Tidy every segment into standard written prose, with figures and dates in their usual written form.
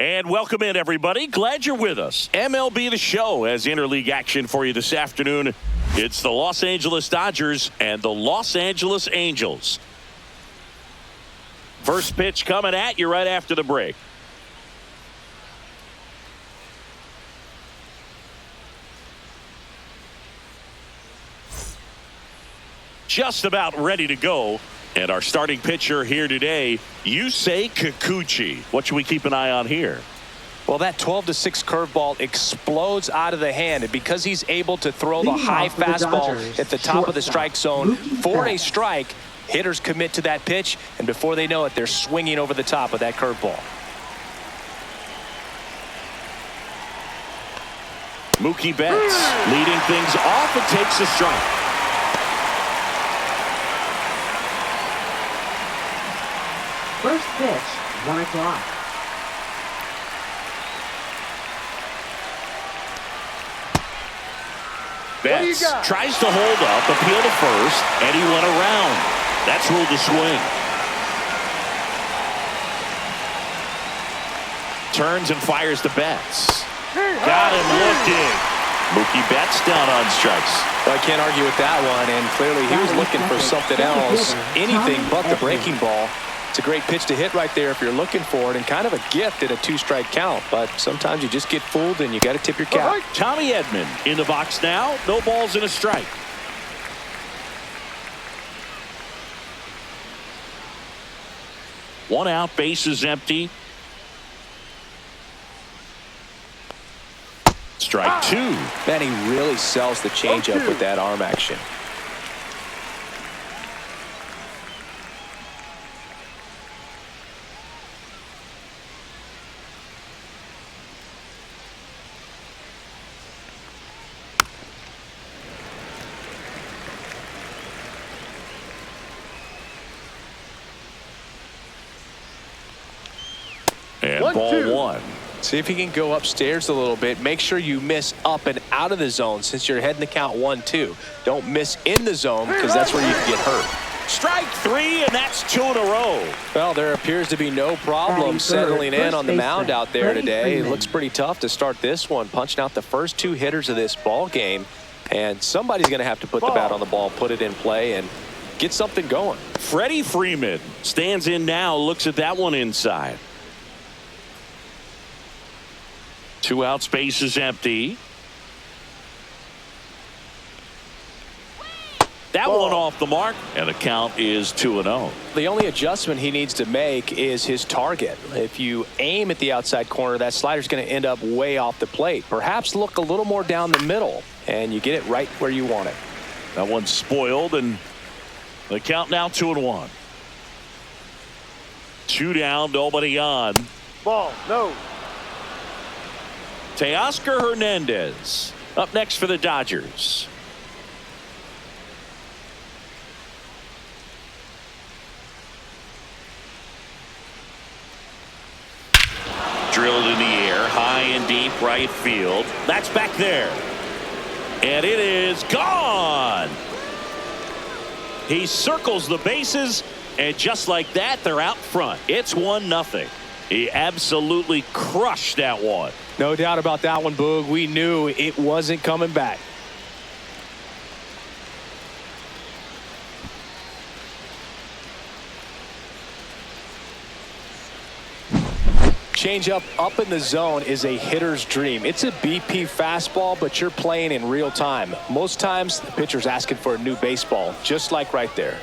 And welcome in, everybody. Glad you're with us. MLB The Show has interleague action for you this afternoon. It's the Los Angeles Dodgers and the Los Angeles Angels. First pitch coming at you right after the break. Just about ready to go. And our starting pitcher here today, Yusei Kikuchi. What should we keep an eye on here? Well, that 12-6 curveball explodes out of the hand, and because he's able to throw the high fastball at the top of the strike zone for a strike, hitters commit to that pitch, and before they know it, they're swinging over the top of that curveball. Mookie Betts leading things off and takes a strike. First pitch, 1 o'clock. Betts tries to hold up, appeal to first, and he went around. That's ruled a swing. Turns and fires to Betts. Got him looking. Mookie Betts down on strikes. Well, I can't argue with that one, and clearly he was looking for something else, anything but the breaking ball. It's a great pitch to hit right there if you're looking for it, and kind of a gift at a 2-strike count. But sometimes you just get fooled and you got to tip your cap. Tommy Edman in the box now. No balls and a strike. One out, bases empty. Strike two. Man, he really sells the changeup with that arm action. And ball one. See if he can go upstairs a little bit. Make sure you miss up and out of the zone since you're heading to count 1-2. Don't miss in the zone because that's where you can get hurt. Strike three, and that's 2 in a row. Well, there appears to be no problem settling in on the mound out there today. It looks pretty tough to start this one, punching out the first 2 hitters of this ball game. And somebody's going to have to put the bat on the ball, put it in play, and get something going. Freddie Freeman stands in now, looks at that one inside. 2 outs, bases empty. That one off the mark, and the count is 2-0. The only adjustment he needs to make is his target. If you aim at the outside corner, that slider's going to end up way off the plate. Perhaps look a little more down the middle, and you get it right where you want it. That one's spoiled, and the count now 2-1. 2 down, nobody on. Ball, no. Teoscar Hernandez up next for the Dodgers. Drilled in the air, high and deep right field. That's back there. And it is gone. He circles the bases, and just like that, they're out front. It's 1-0. He absolutely crushed that one. No doubt about that one, Boog. We knew it wasn't coming back. Changeup up in the zone is a hitter's dream. It's a BP fastball, but you're playing in real time. Most times, the pitcher's asking for a new baseball, just like right there.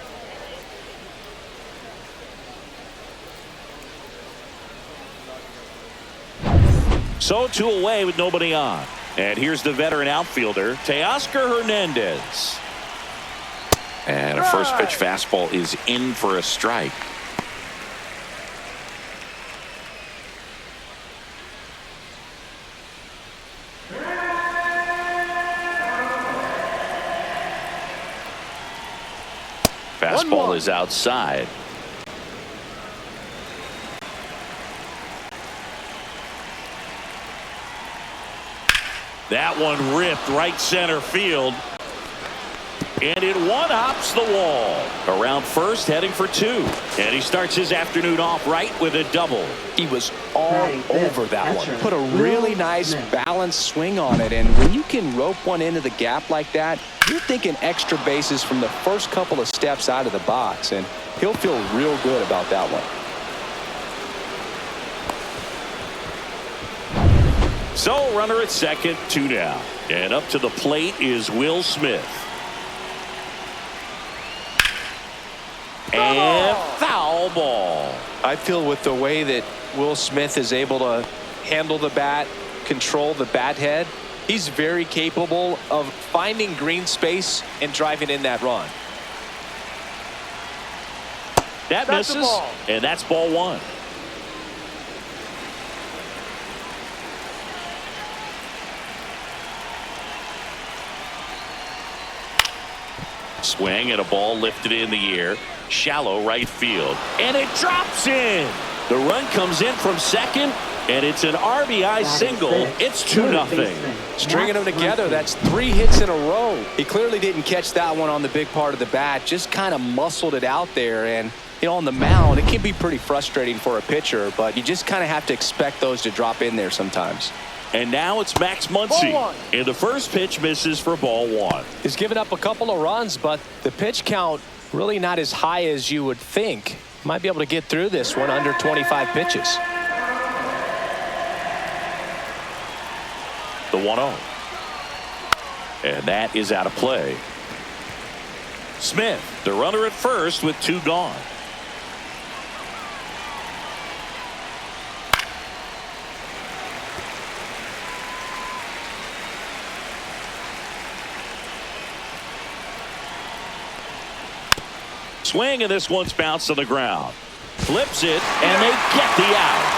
So 2 away with nobody on. And here's the veteran outfielder, Teoscar Hernandez. And a first pitch fastball is in for a strike. Fastball is outside. That one ripped right center field. And it one-hops the wall. Around first, heading for 2. And he starts his afternoon off right with a double. He was all over that one. Put a really nice balanced swing on it. And when you can rope one into the gap like that, you're thinking extra bases from the first couple of steps out of the box. And he'll feel real good about that one. So runner at second, 2 down. And up to the plate is Will Smith. And foul ball. I feel with the way that Will Smith is able to handle the bat, control the bat head, he's very capable of finding green space and driving in that run. That misses, and that's ball 1. Swing and a ball lifted in the air. Shallow right field. And it drops in. The run comes in from second, and it's an RBI single. It's 2-0. Stringing them together, that's 3 hits in a row. He clearly didn't catch that one on the big part of the bat. Just kind of muscled it out there. And, you know, on the mound, it can be pretty frustrating for a pitcher, but you just kind of have to expect those to drop in there sometimes. And now it's Max Muncy. And the first pitch misses for ball 1. He's given up a couple of runs, but the pitch count really not as high as you would think. Might be able to get through this one under 25 pitches. The 1-0. And that is out of play. Smith, the runner at first with 2 gone. Swing, and this one's bounced on the ground. Flips it, and they get the out.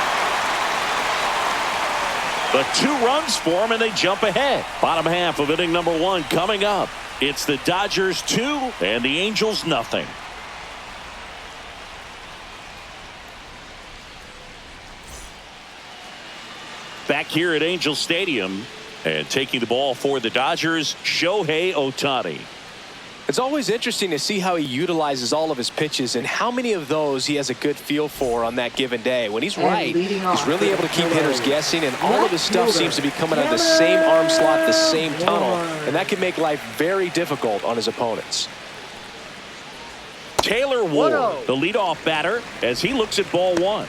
The 2 runs for them, and they jump ahead. Bottom half of inning number 1 coming up. It's the Dodgers 2 and the Angels nothing. Back here at Angel Stadium, and taking the ball for the Dodgers, Shohei Ohtani. It's always interesting to see how he utilizes all of his pitches and how many of those he has a good feel for on that given day. When he's right, he's really able to keep hitters guessing, and all of his stuff seems to be coming out of the same arm slot, the same tunnel, and that can make life very difficult on his opponents. Taylor Ward, the leadoff batter, as he looks at ball 1.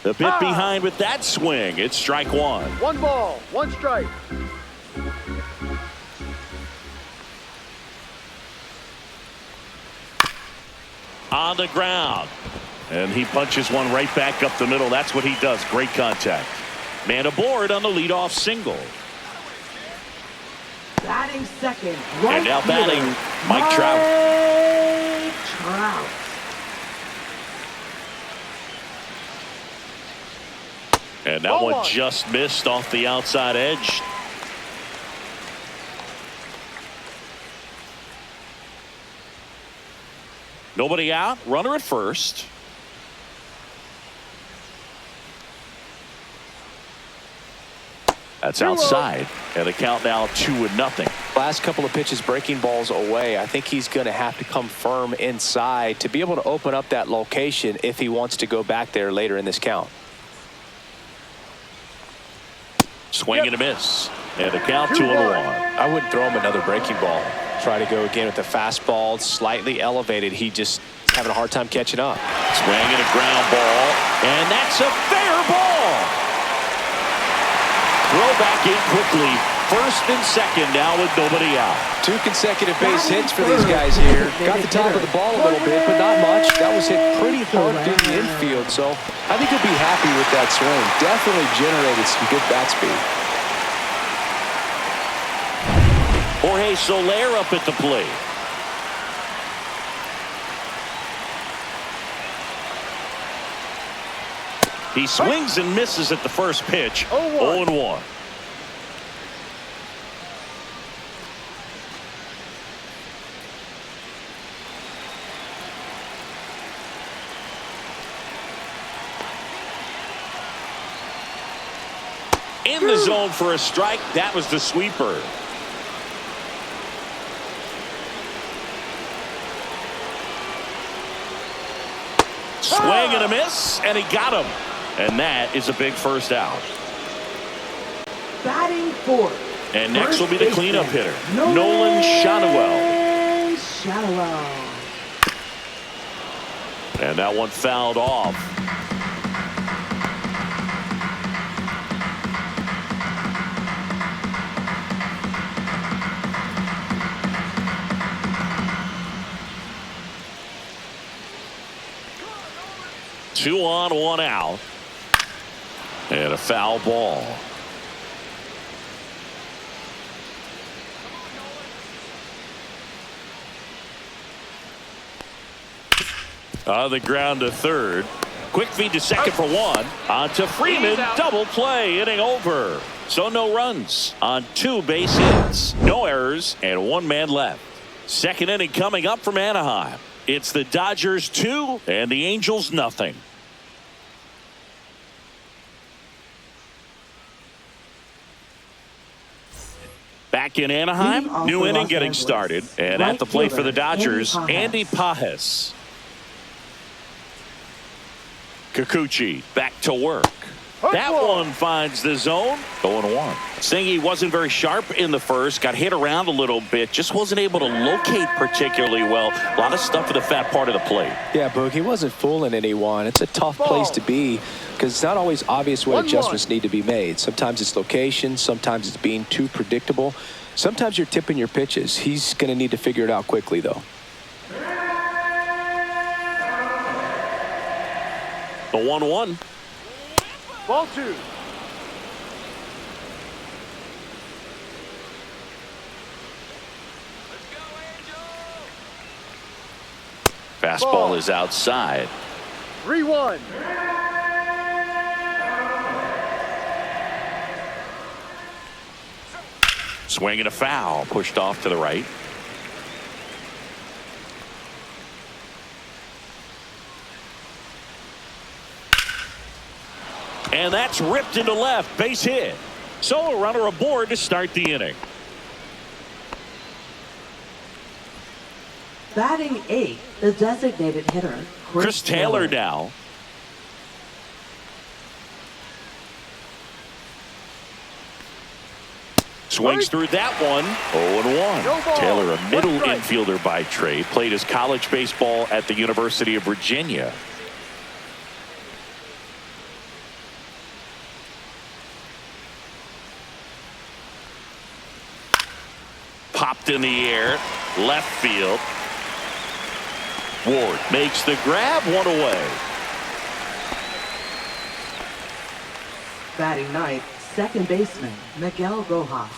A bit behind with that swing. It's strike 1. 1 ball, 1 strike. On the ground. And he punches one right back up the middle. That's what he does. Great contact. Man aboard on the leadoff single. Batting second, right and now batting, Mike Trout. And that one just missed off the outside edge. Nobody out. Runner at first. That's outside. And the count now 2-0. Last couple of pitches breaking balls away. I think he's going to have to come firm inside to be able to open up that location if he wants to go back there later in this count. Swing and a miss. And the count 2-1. I wouldn't throw him another breaking ball. Try to go again with the fastball, slightly elevated. He just having a hard time catching up. Swing and a ground ball. And that's a fair ball. Throw back in quickly. First and second now with nobody out. 2 consecutive base hits for these guys here. Got the top of the ball a little bit, but not much. That was hit pretty hard in the infield, so I think he'll be happy with that swing. Definitely generated some good bat speed. Jorge Soler up at the plate. He swings and misses at the first pitch. 0-1. In the zone for a strike. That was the sweeper. Swing and a miss, and he got him. And that is a big first out. Batting fourth. And next will be the cleanup hitter, Nolan Shadowell. And that one fouled off. Two on, one out. And a foul ball. On the ground to third. Quick feed to second for one. On to Freeman. Double play. Inning over. So no runs on 2 base hits. No errors and 1 man left. Second inning coming up from Anaheim. It's the Dodgers 2 and the Angels nothing. Back in Anaheim, new inning getting started. And at the plate for the Dodgers, Andy Pages. Kikuchi back to work. That one finds the zone. 0-1. Singy wasn't very sharp in the first. Got hit around a little bit. Just wasn't able to locate particularly well. A lot of stuff in the fat part of the plate. Yeah, Boog, he wasn't fooling anyone. It's a tough place to be because it's not always obvious what adjustments need to be made. Sometimes it's location. Sometimes it's being too predictable. Sometimes you're tipping your pitches. He's going to need to figure it out quickly, though. The 1-1. Ball 2. Fastball is outside. 3-1. Swing and a foul. Pushed off to the right. And that's ripped into left. Base hit. So a runner aboard to start the inning. Batting 8th, the designated hitter, Chris Taylor now. Swings through that one. 0-1. Taylor, a middle infielder by trade, played his college baseball at the University of Virginia. Popped in the air, left field. Ward makes the grab, one away. Batting 9th, second baseman, Miguel Rojas.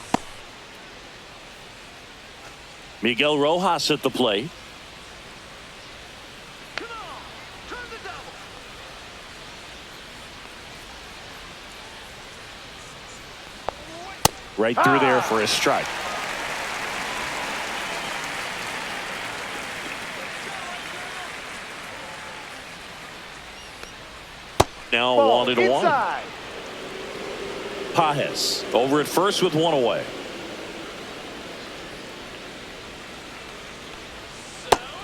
Miguel Rojas at the plate. Right through there for a strike. Now 1-1. Pages over at first with one away.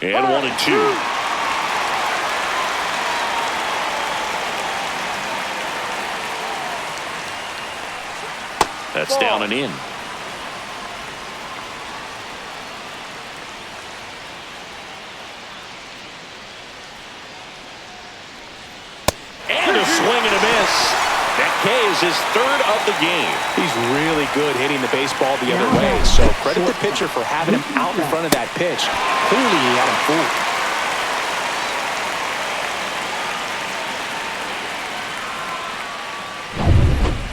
And 1-2. That's down and in. And a swing and a miss. That K is his third of the game. He's really good hitting the baseball the other way. So credit the pitcher for having him out in front of that pitch. Clearly he had him fooled.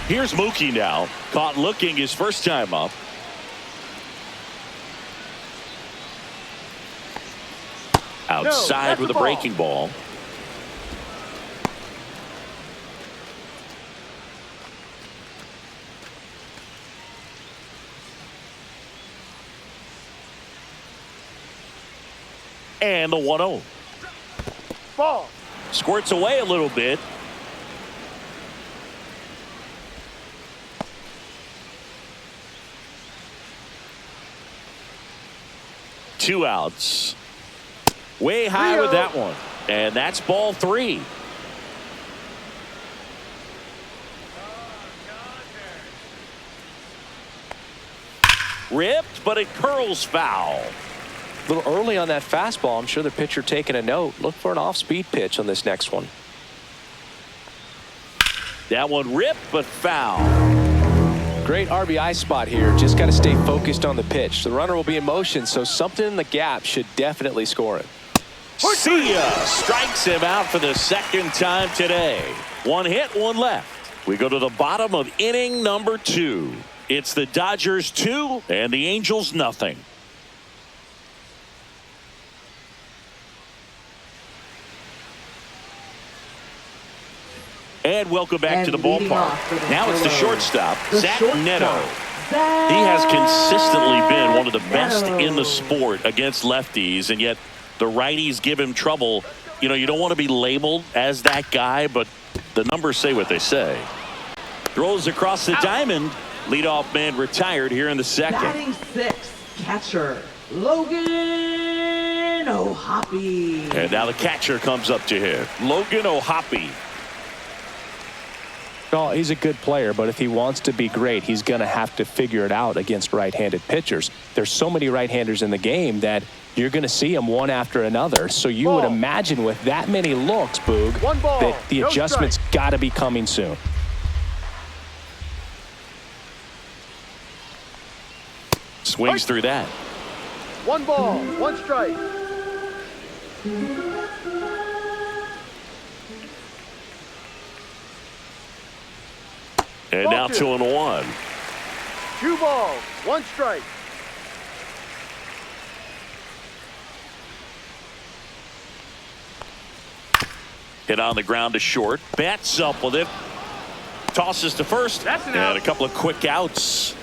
Here's Mookie now. Caught looking his first time up. Outside with a breaking ball. And the 1-0. Ball. Squirts away a little bit. 2 outs. Way high with that one. And that's ball 3. Ripped, but it curls foul. A little early on that fastball. I'm sure the pitcher taking a note. Look for an off-speed pitch on this next one. That one ripped, but foul. Great RBI spot here. Just got to stay focused on the pitch. The runner will be in motion, so something in the gap should definitely score it. See ya! Strikes him out for the 2nd time today. 1 hit, 1 left. We go to the bottom of inning number 2. It's the Dodgers 2 and the Angels nothing. And welcome back to the ballpark. Now it's the shortstop, Zach Neto. He has consistently been one of the best in the sport against lefties, and yet the righties give him trouble. You know, you don't want to be labeled as that guy, but the numbers say what they say. Throws across the diamond. Leadoff man retired here in the 2nd. Batting 6th, catcher Logan O'Hoppe. And now the catcher comes up to him, Logan O'Hoppe. Oh, he's a good player, but if he wants to be great, he's going to have to figure it out against right-handed pitchers. There's so many right-handers in the game that you're going to see them one after another. So you would imagine with that many looks, Boog, that the adjustment's got to be coming soon. Swings through that. 1 ball, 1 strike. And now 2-1. 2 balls, 1 strike. Hit on the ground to short. Bats up with it. Tosses to first. That's an out. And a couple of quick outs.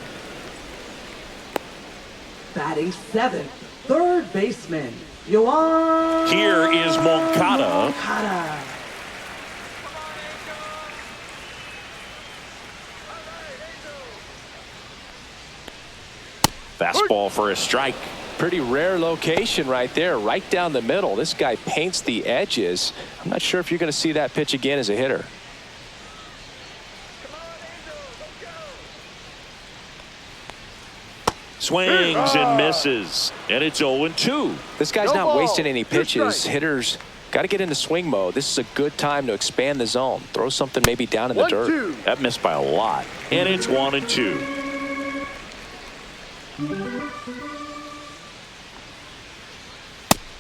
Batting 7th, third baseman Yoan. Here is Moncada. Fastball for a strike. Pretty rare location right there, right down the middle. This guy paints the edges. I'm not sure if you're going to see that pitch again as a hitter. Swings and misses. And it's 0-2. This guy's not wasting any pitches. Hitters got to get into swing mode. This is a good time to expand the zone. Throw something maybe down in the dirt. That missed by a lot. And it's 1-2.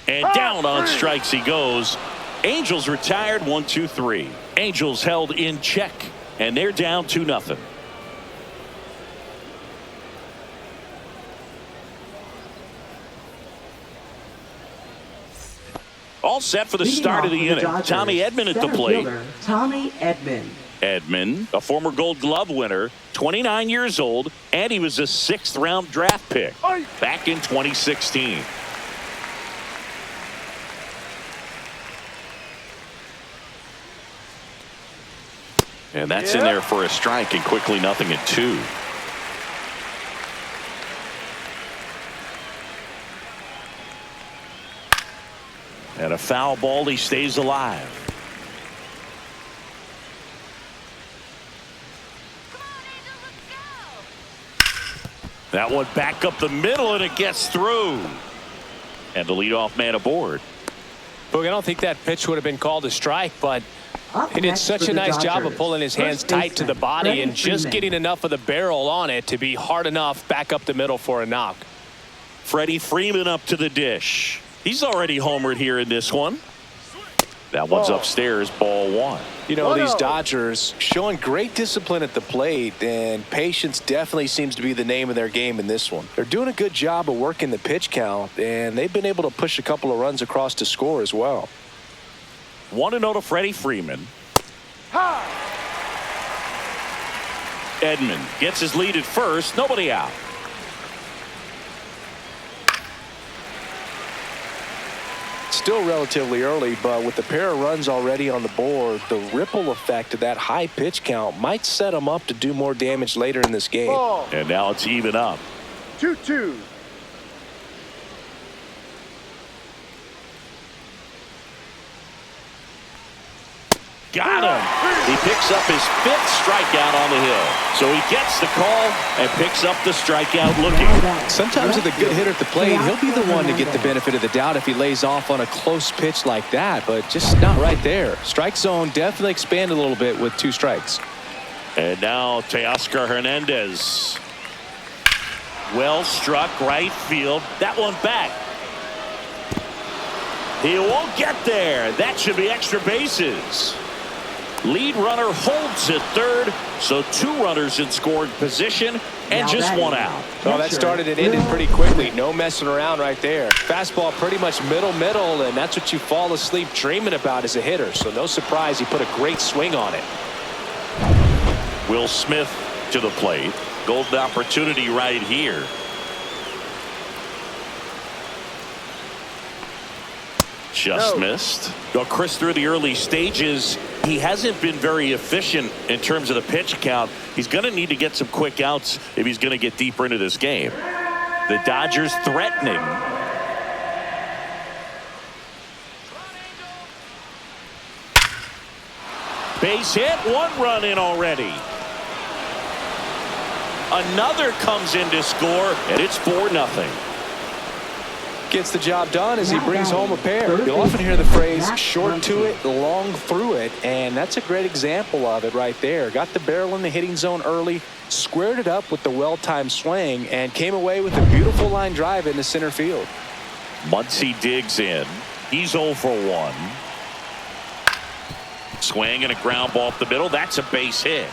And down on strikes he goes. Angels retired 1-2-3. Angels held in check, and they're down 2-0. All set for the start of the inning. Tommy Edman at the plate. Tommy Edman. Edman, a former Gold Glove winner, 29 years old, and he was a 6th-round draft pick back in 2016. And that's in there for a strike, and quickly 0-2. And a foul ball, he stays alive. That one back up the middle, and it gets through. And the leadoff man aboard. Boog, I don't think that pitch would have been called a strike, but he did such a nice job of pulling his hands tight to the body and just getting enough of the barrel on it to be hard enough back up the middle for a knock. Freddie Freeman up to the dish. He's already homered here in this one. That one's upstairs, ball 1. You know, these Dodgers showing great discipline at the plate, and patience definitely seems to be the name of their game in this one. They're doing a good job of working the pitch count, and they've been able to push a couple of runs across to score as well. 1-0 to Freddie Freeman. Edman gets his lead at first. Nobody out. Still relatively early, but with the pair of runs already on the board, the ripple effect of that high pitch count might set them up to do more damage later in this game. And now it's even up. 2-2. got him. He picks up his 5th strikeout on the hill. So he gets the call and picks up the strikeout looking. Sometimes with a good hitter at the plate, he'll be the one to get the benefit of the doubt if he lays off on a close pitch like that, but just not right there. Strike zone definitely expanded a little bit with 2 strikes. And now Teoscar Hernandez. Well struck right field. That one back. He won't get there. That should be extra bases. Lead runner holds at third, so 2 runners in scoring position and just 1 out. Well, that started and ended pretty quickly. No messing around right there. Fastball pretty much middle, and that's what you fall asleep dreaming about as a hitter. So no surprise he put a great swing on it. Will Smith to the plate. Golden opportunity right here. Just missed. Well, Chris, through the early stages, he hasn't been very efficient in terms of the pitch count. He's going to need to get some quick outs if he's going to get deeper into this game. The Dodgers threatening. Base hit, 1 run in already. Another comes in to score, and it's 4-0. Gets the job done as he brings home a pair. You'll often hear the phrase short to it, long through it, and that's a great example of it right there. Got the barrel in the hitting zone early, squared it up with the well-timed swing, and came away with a beautiful line drive into center field. Muncy digs in. He's 0 for 1. Swing and a ground ball up the middle. That's a base hit.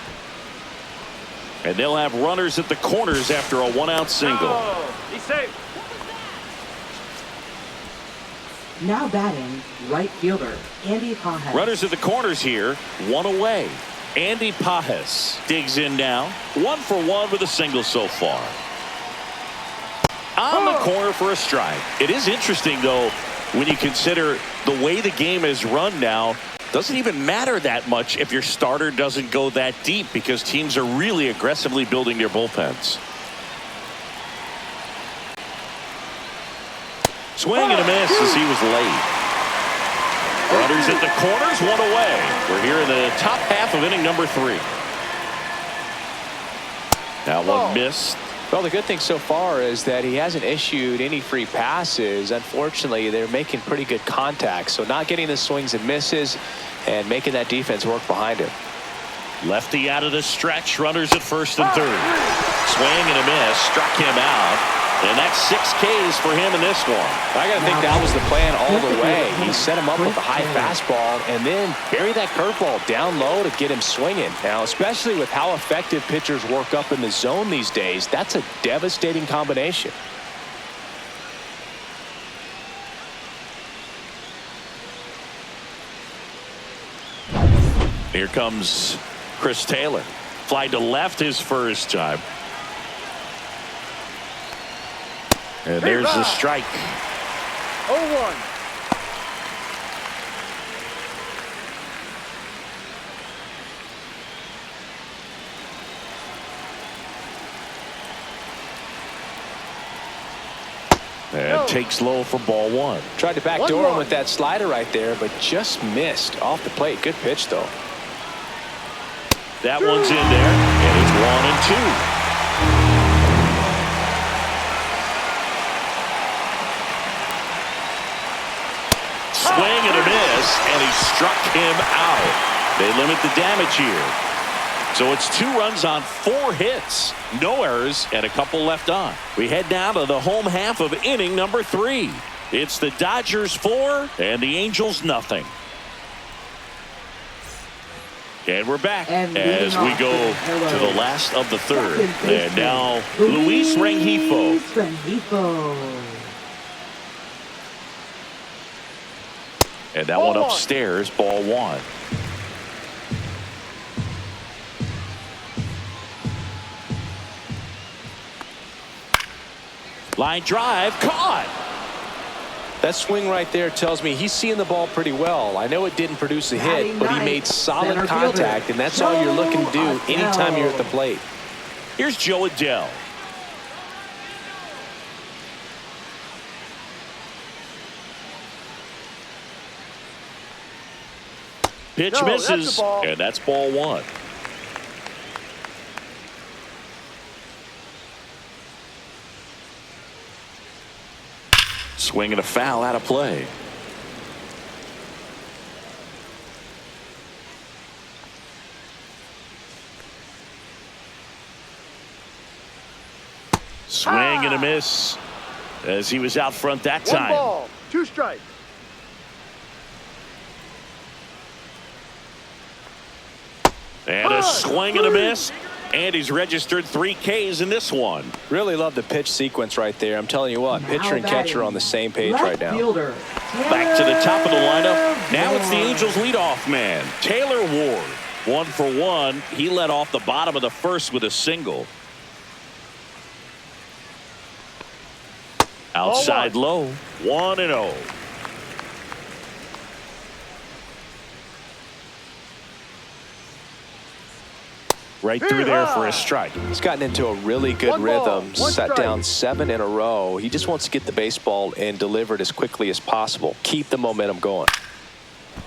And they'll have runners at the corners after a 1-out single. He's safe. Now batting, right fielder, Andy Pajes. Runners at the corners here, 1 away. Andy Pajes digs in now. 1 for 1 with a single so far. On the corner for a strike. It is interesting, though, when you consider the way the game is run now. Doesn't even matter that much if your starter doesn't go that deep because teams are really aggressively building their bullpens. Swing and a miss as he was late. Runners at the corners, 1 away. We're here in the top half of inning number 3. That one missed. Well, the good thing so far is that he hasn't issued any free passes. Unfortunately, they're making pretty good contact, so not getting the swings and misses and making that defense work behind him. Lefty out of the stretch. Runners at first and third. Swing and a miss. Struck him out. And that's 6 Ks for him in this one. I got to think that was the plan all the way. He set him up with a high fastball and then bury that curveball down low to get him swinging. Now, especially with how effective pitchers work up in the zone these days, that's a devastating combination. Here comes Chris Taylor. Fly to left his first time. And there's the strike. 0-1. And takes low for ball 1. Tried to backdoor him with that slider right there, but just missed off the plate. Good pitch, though. That one's in there, and it's 1 and 2. Swing and a miss, and he struck him out. They limit the damage here. So it's 2 runs on 4 hits. No errors and a couple left on. We head down to the home half of inning number 3. It's the Dodgers 4 and the Angels nothing. And we're back as we go to the last of the third. And now Luis Rengifo. And that one upstairs, ball 1. Line drive, caught. That swing right there tells me he's seeing the ball pretty well. I know it didn't produce a hit, but he made solid contact, and that's all you're looking to do anytime you're at the plate. Here's Joe Adell. Pitch No, that's misses, a ball. and that's ball one. Swing and a foul out of play. Swing and a miss as he was out front that One time. ball, 2 strikes. And a swing and a miss. And he's registered 3 Ks in this one. Really love the pitch sequence right there. I'm telling you what, pitcher and catcher are on the same page Left right now. Fielder, Back to the top of the lineup. Taylor Now it's the Ward. Angels leadoff man, Taylor Ward. 1 for 1. He led off the bottom of the first with a single. Outside low, 1-0. Right through there for a strike. He's gotten into a really good One ball, rhythm, one set strike. down 7 in a row. He just wants to get the baseball and deliver it as quickly as possible. Keep the momentum going.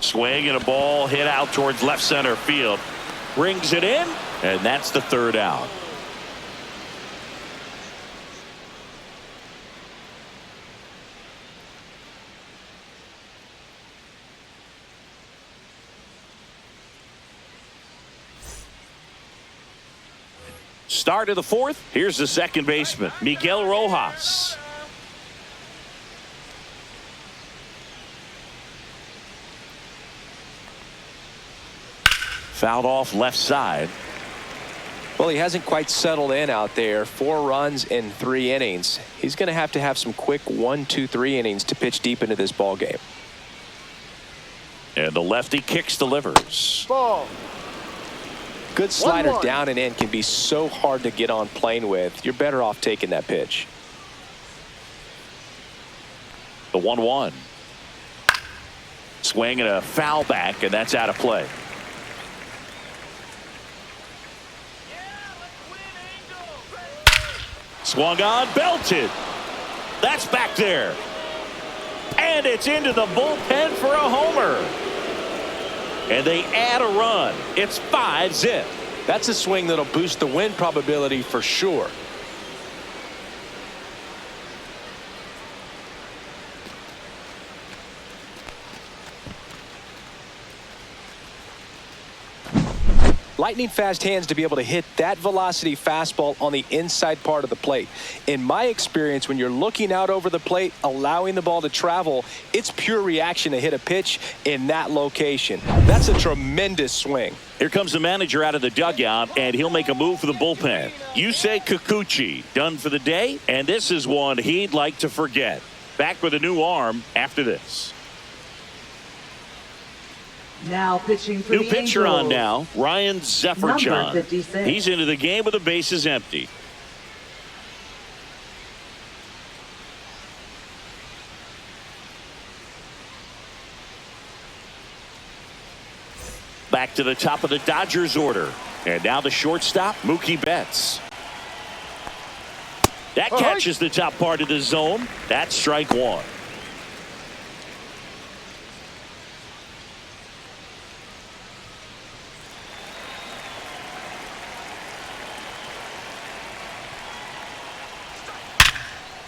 Swing and a ball hit out towards left center field. Brings it in, and that's the 3rd out. Start of the 4th. Here's the second baseman, Miguel Rojas. Fouled off left side. Well, he hasn't quite settled in out there. 4 runs in 3 innings. He's going to have some quick 1, 2, 3 innings to pitch deep into this ball game. And the lefty kicks, delivers. Ball. Good slider 1-1. down and in can be so hard to get on plane with. You're better off taking that pitch. The 1-1. Swing and a foul back, and that's out of play. Swung on, belted. That's back there. And it's into the bullpen for a homer. And they add a run. It's 5-zip. That's a swing that'll boost the win probability for sure. Lightning fast hands to be able to hit that velocity fastball on the inside part of the plate. In my experience, when you're looking out over the plate, allowing the ball to travel, it's pure reaction to hit a pitch in that location. That's a tremendous swing. Here comes the manager out of the dugout, and he'll make a move for the bullpen. Yusei Kikuchi done for the day, and this is one he'd like to forget. Back with a new arm after this. Now pitching for New the pitcher on Angels. now, Ryan Number Zefferjon. 56. He's into the game with the bases empty. Back to the top of the Dodgers order. And now the shortstop, Mookie Betts. That catches the top part of the zone. That's strike 1.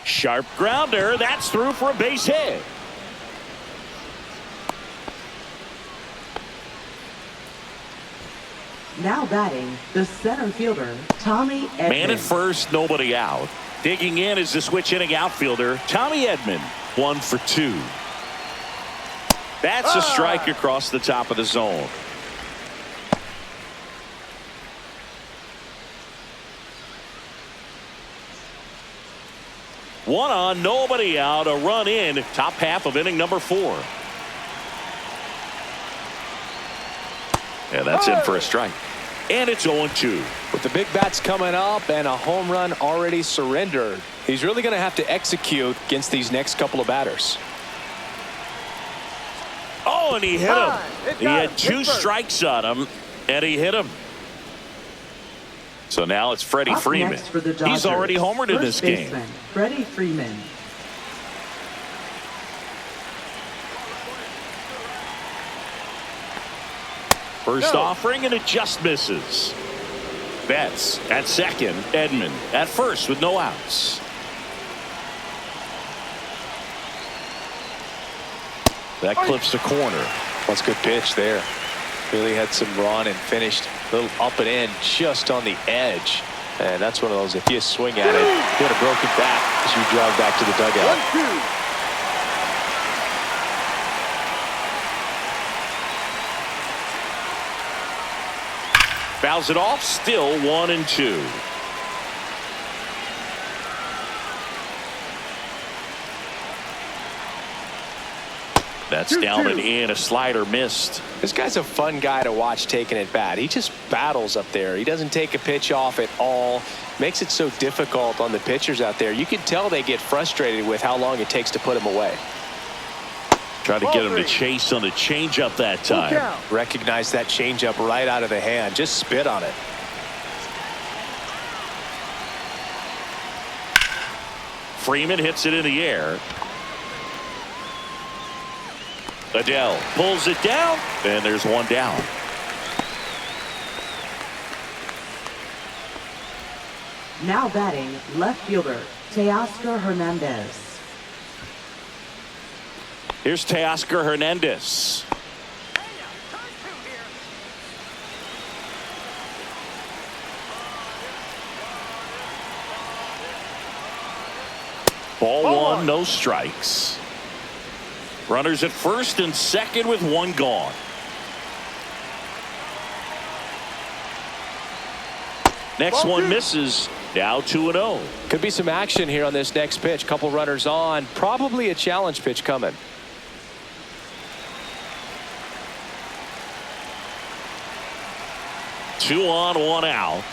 Sharp grounder. That's through for a base hit. Now batting, the center fielder, Tommy Edman. Man at first, nobody out. Digging in is the switch inning outfielder, Tommy Edman. 1 for 2. That's a strike across the top of the zone. One on, nobody out, a run in, top half of inning number 4. And that's in for a strike. And it's 0-2. With the big bats coming up and a home run already surrendered, he's really going to have to execute against these next couple of batters. Oh, and he hit him. It's He got had him. 2 Pittsburgh. strikes on him, and he hit him. So now it's Freddie Up Freeman. next for the He's Dodgers, already homered in this first game. baseman, Freddie Freeman. First offering, and it just misses. Betts at second. Edman at first with no outs. That clips the corner. That's a good pitch there. Really had some run and finished a little up and in just on the edge. And that's one of those, if you swing at it, you got a broken bat as you jog back to the dugout. 1-2. Fouls it off, still 1-2. That's down and in. A slider missed. This guy's a fun guy to watch taking at bat. He just battles up there. He doesn't take a pitch off at all. Makes it so difficult on the pitchers out there. You can tell they get frustrated with how long it takes to put him away. Trying to get him to chase on the changeup that time. Recognize that changeup right out of the hand. Just spit on it. Freeman hits it in the air. Adele pulls it down, and there's one down. Now batting, left fielder, Teoscar Hernandez. Here's Teoscar Hernandez. Ball one, no strikes. Runners at first and second with one gone. Next one misses. Now 2-0. Could be some action here on this next pitch. Couple runners on. Probably a challenge pitch coming. Two on, one out.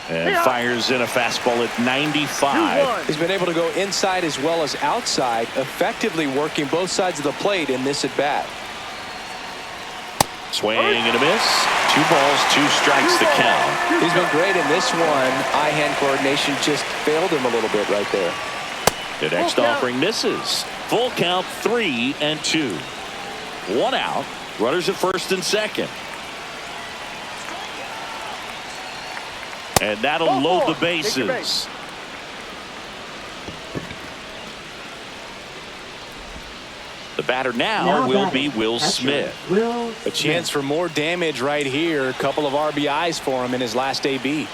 And fires in a fastball at 95. He's been able to go inside as well as outside, effectively working both sides of the plate in this at bat. Swing and a miss. 2 balls, 2 strikes the count. He's been great in this one. Eye-hand coordination just failed him a little bit right there. The next offering misses. Full count, 3-2. 1 out. Runners at first and second. And that'll load the bases. The batter now will be Will Smith. A chance for more damage right here. A couple of RBIs for him in his last AB.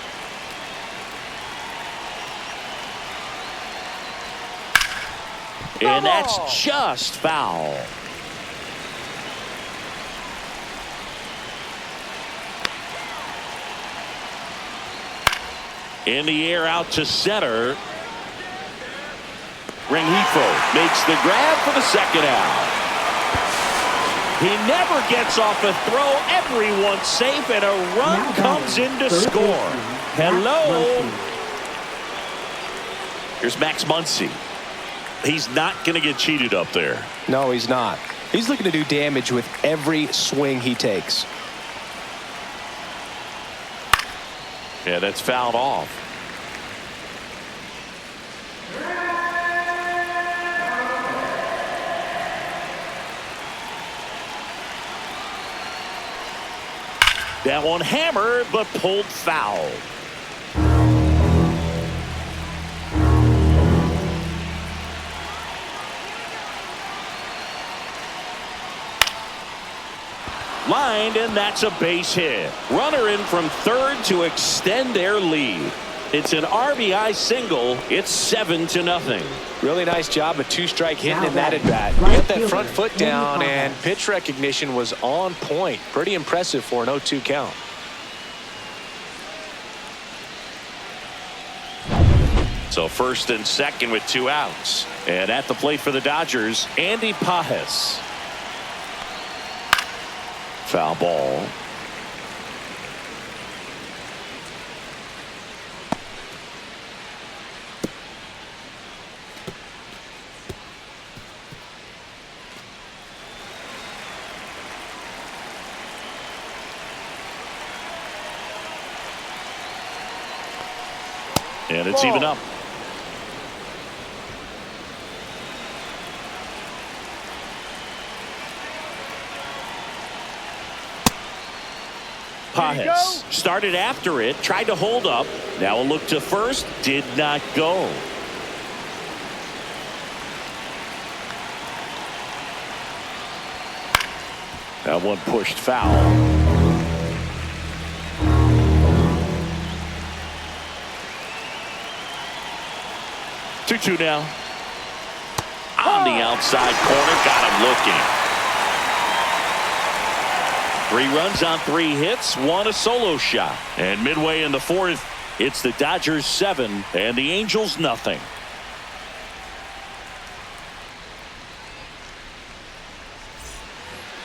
And that's just foul. In the air out to center. Rengifo makes the grab for the second out. He never gets off a throw. Everyone's safe, and a run comes in to score. Hello. Here's Max Muncy. He's not going to get cheated up there. No, he's not. He's looking to do damage with every swing he takes. Yeah, that's fouled off. That one hammered, but pulled foul. Lined, and that's a base hit. Runner in from third to extend their lead. It's an RBI single. It's 7-0. Really nice job of 2-strike hitting in that at bat. He got that front foot down, and pitch recognition was on point. Pretty impressive for an 0-2 count. So first and second with 2 outs. And at the plate for the Dodgers, Andy Pajes. Foul ball. And it's even up. Pajes started after it, tried to hold up. Now a look to first, did not go. That one pushed foul. 2-2 now. On the outside corner, got him looking. 3 runs on 3 hits, 1 a solo shot. And midway in the 4th, it's the Dodgers 7 and the Angels nothing.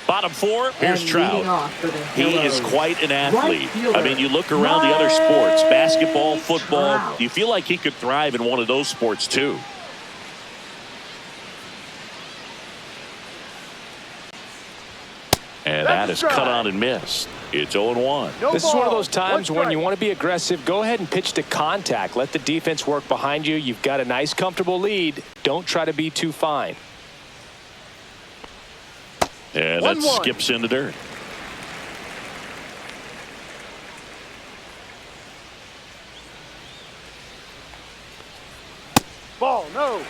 Bottom 4, here's Trout. He is quite an athlete. I mean, you look around the other sports, basketball, football, you feel like he could thrive in one of those sports too. And that is cut on and missed. It's 0-1. This is one of those times when you want to be aggressive. Go ahead and pitch to contact. Let the defense work behind you. You've got a nice, comfortable lead. Don't try to be too fine. And that skips in the dirt. Ball, no.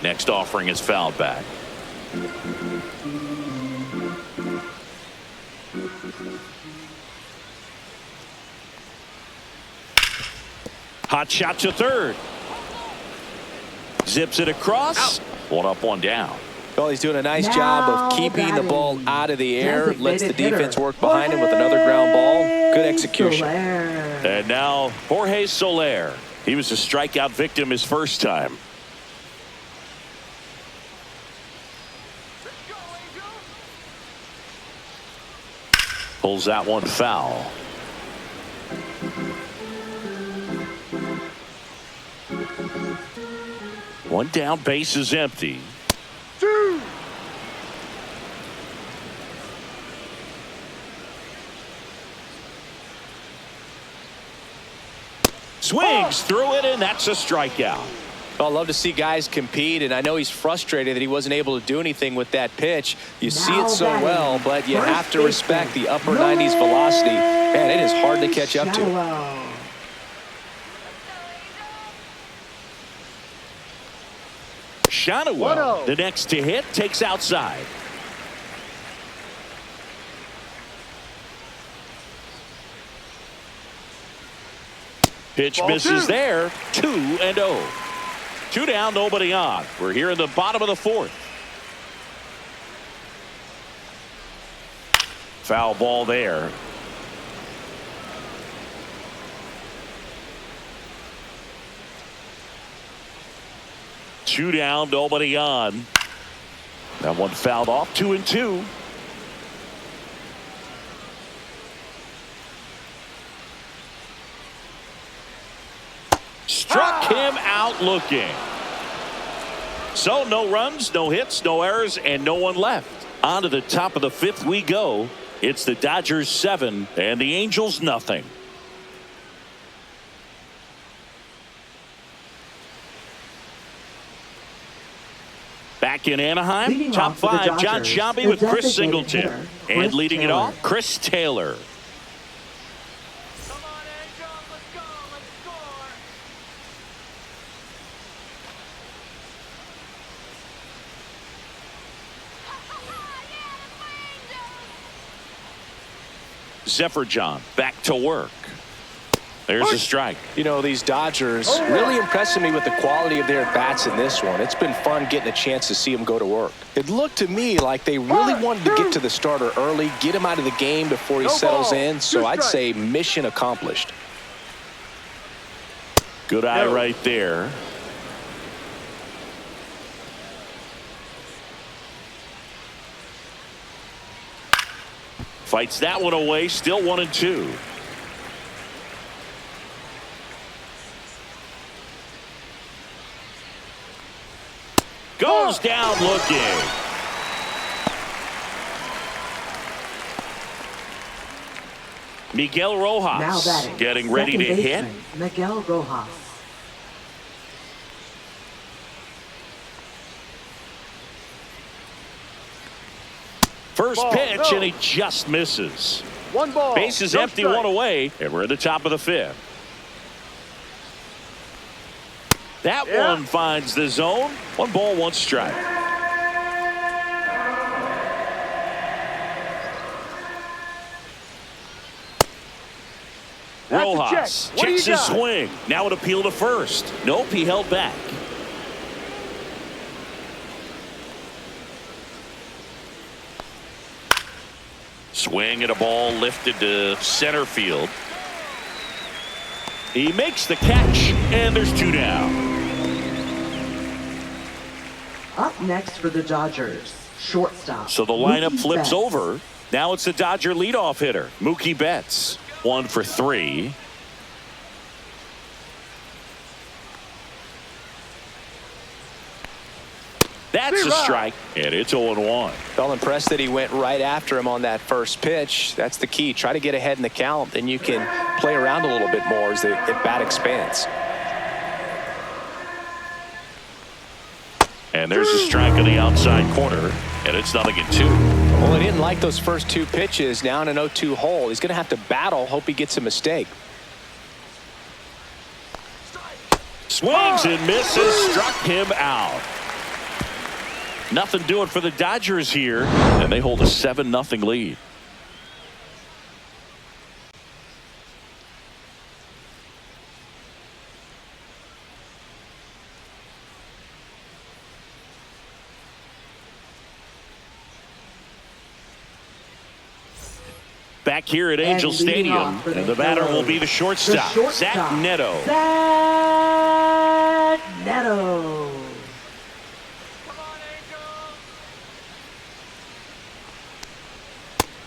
Next offering is fouled back. Hot shot to third. Zips it across. Out. 1 up, 1 down. Well, he's doing a nice job of keeping the ball out of the air. Lets the defense work behind him with another ground ball. Good execution. And now Jorge Soler. He was a strikeout victim his first time. Pulls that one foul. One down, base is empty. 2. Swings through it, and that's a strikeout. Well, I love to see guys compete, and I know he's frustrated that he wasn't able to do anything with that pitch. You see it so well, but you have to respect the upper 90s velocity. Man, it is hard to catch up to. Shotwell, the next to hit, takes outside. Pitch misses there. 2-0. 2 down, nobody on. We're here in the bottom of the 4th. Foul ball there. Two down, nobody on. That one fouled off. 2-2. Struck him out looking. So no runs, no hits, no errors, and no one left. On to the top of the 5th we go. It's the Dodgers 7 and the Angels nothing. Back in Anaheim, top 5, John Sciambi with Chris Singleton. And leading it off, Chris Taylor. Come on, Angel, let's go, let's score. Zephyr John back to work. There's a strike. You know, these Dodgers really impressing me with the quality of their bats in this one. It's been fun getting a chance to see them go to work. It looked to me like they really wanted to get to the starter early, get him out of the game before he settles in. So I'd say mission accomplished. Good eye right there. Fights that one away, still 1-2. Goes down looking. Miguel Rojas getting ready to hit. Miguel Rojas. First pitch, and he just misses. 1 ball. Bases no empty, strike. 1 away, and we're at the top of the 5th. That one finds the zone. 1 ball, 1 strike. Rojas checks his swing. Now an appeal to first. Nope, he held back. Swing and a ball lifted to center field. He makes the catch, and there's 2 down. Up next for the Dodgers, shortstop. So the lineup Mookie flips Betts. over. Now it's the Dodger leadoff hitter, Mookie Betts. 1 for 3. That's a strike, and it's 0-1. Felt impressed that he went right after him on that first pitch. That's the key. Try to get ahead in the count, then you can play around a little bit more as the at-bat expands. And there's a strike on the outside corner, and it's 0-2. Well, he didn't like those first 2 pitches. Now in an 0-2 hole. He's going to have to battle. Hope he gets a mistake. Swings and misses, struck him out. Nothing doing for the Dodgers here, and they hold a 7-0 lead. Back here at Angel Stadium, and the batter will be the shortstop, Zach Neto. Zach Neto.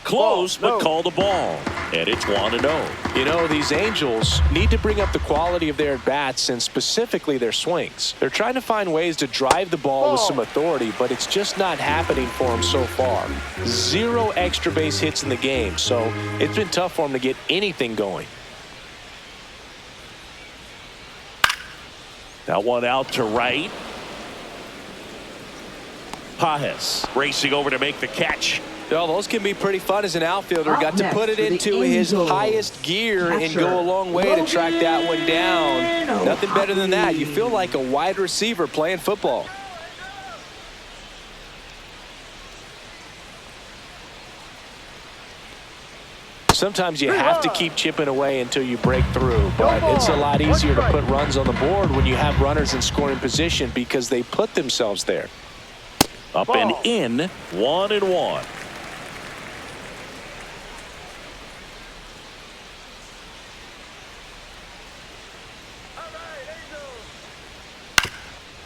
Close, but called a ball. And it's 1-0. You know, these Angels need to bring up the quality of their at-bats and specifically their swings. They're trying to find ways to drive the ball with some authority, but it's just not happening for them so far. 0 extra base hits in the game, so it's been tough for them to get anything going. That one out to right. Pajes racing over to make the catch. Well, those can be pretty fun as an outfielder. Up Got to put it next for the into his Angels, highest gear and catcher, go a long way to track that one down. Logan Nothing better than that. You O'Hoppe. feel like a wide receiver playing football. Sometimes you have to keep chipping away until you break through, but it's a lot easier to put runs on the board when you have runners in scoring position because they put themselves there. Up and in, 1-1.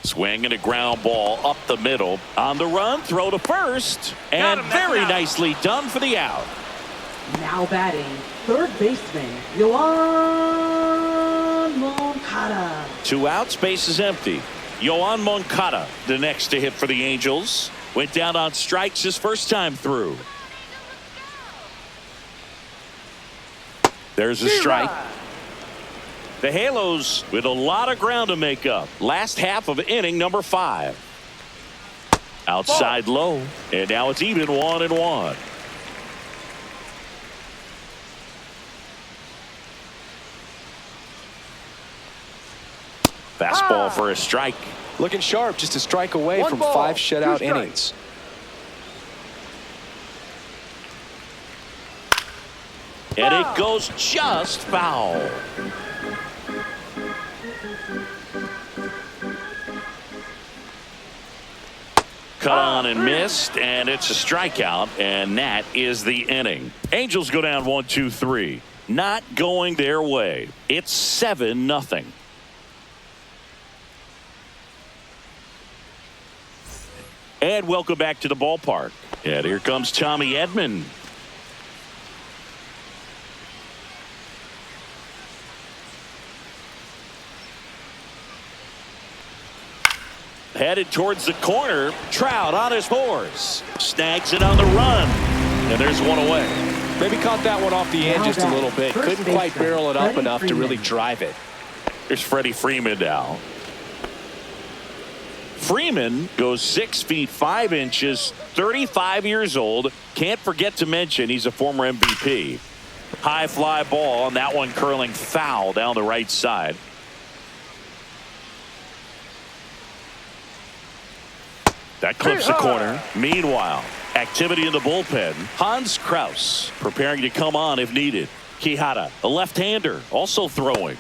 Swing and a ground ball up the middle. On the run, throw to first. And very nicely done for the out. Now batting, third baseman, Yoan Moncada. 2 outs, base is empty. Yoan Moncada, the next to hit for the Angels. Went down on strikes his first time through. There's a strike. The Halos with a lot of ground to make up. Last half of inning number 5. Outside low, and now it's even 1-1. Fastball for a strike. Looking sharp, just a strike away from 5 shutout innings. And it goes just foul. Cut on and missed, and it's a strikeout, and that is the inning. Angels go down 1-2-3. Not going their way. It's 7-0. And welcome back to the ballpark. And here comes Tommy Edman. Headed towards the corner. Trout on his horse. Snags it on the run. And there's one away. Maybe caught that one off the end just a little bit. Couldn't quite barrel it up enough to really drive it. Here's Freddie Freeman now. Freeman goes 6 feet 5 inches, 35 years old. Can't forget to mention he's a former MVP. High fly ball, and that one curling foul down the right side. That clips the corner. Meanwhile, activity in the bullpen. Hans Kraus preparing to come on if needed. Quijada, a left-hander, also throwing.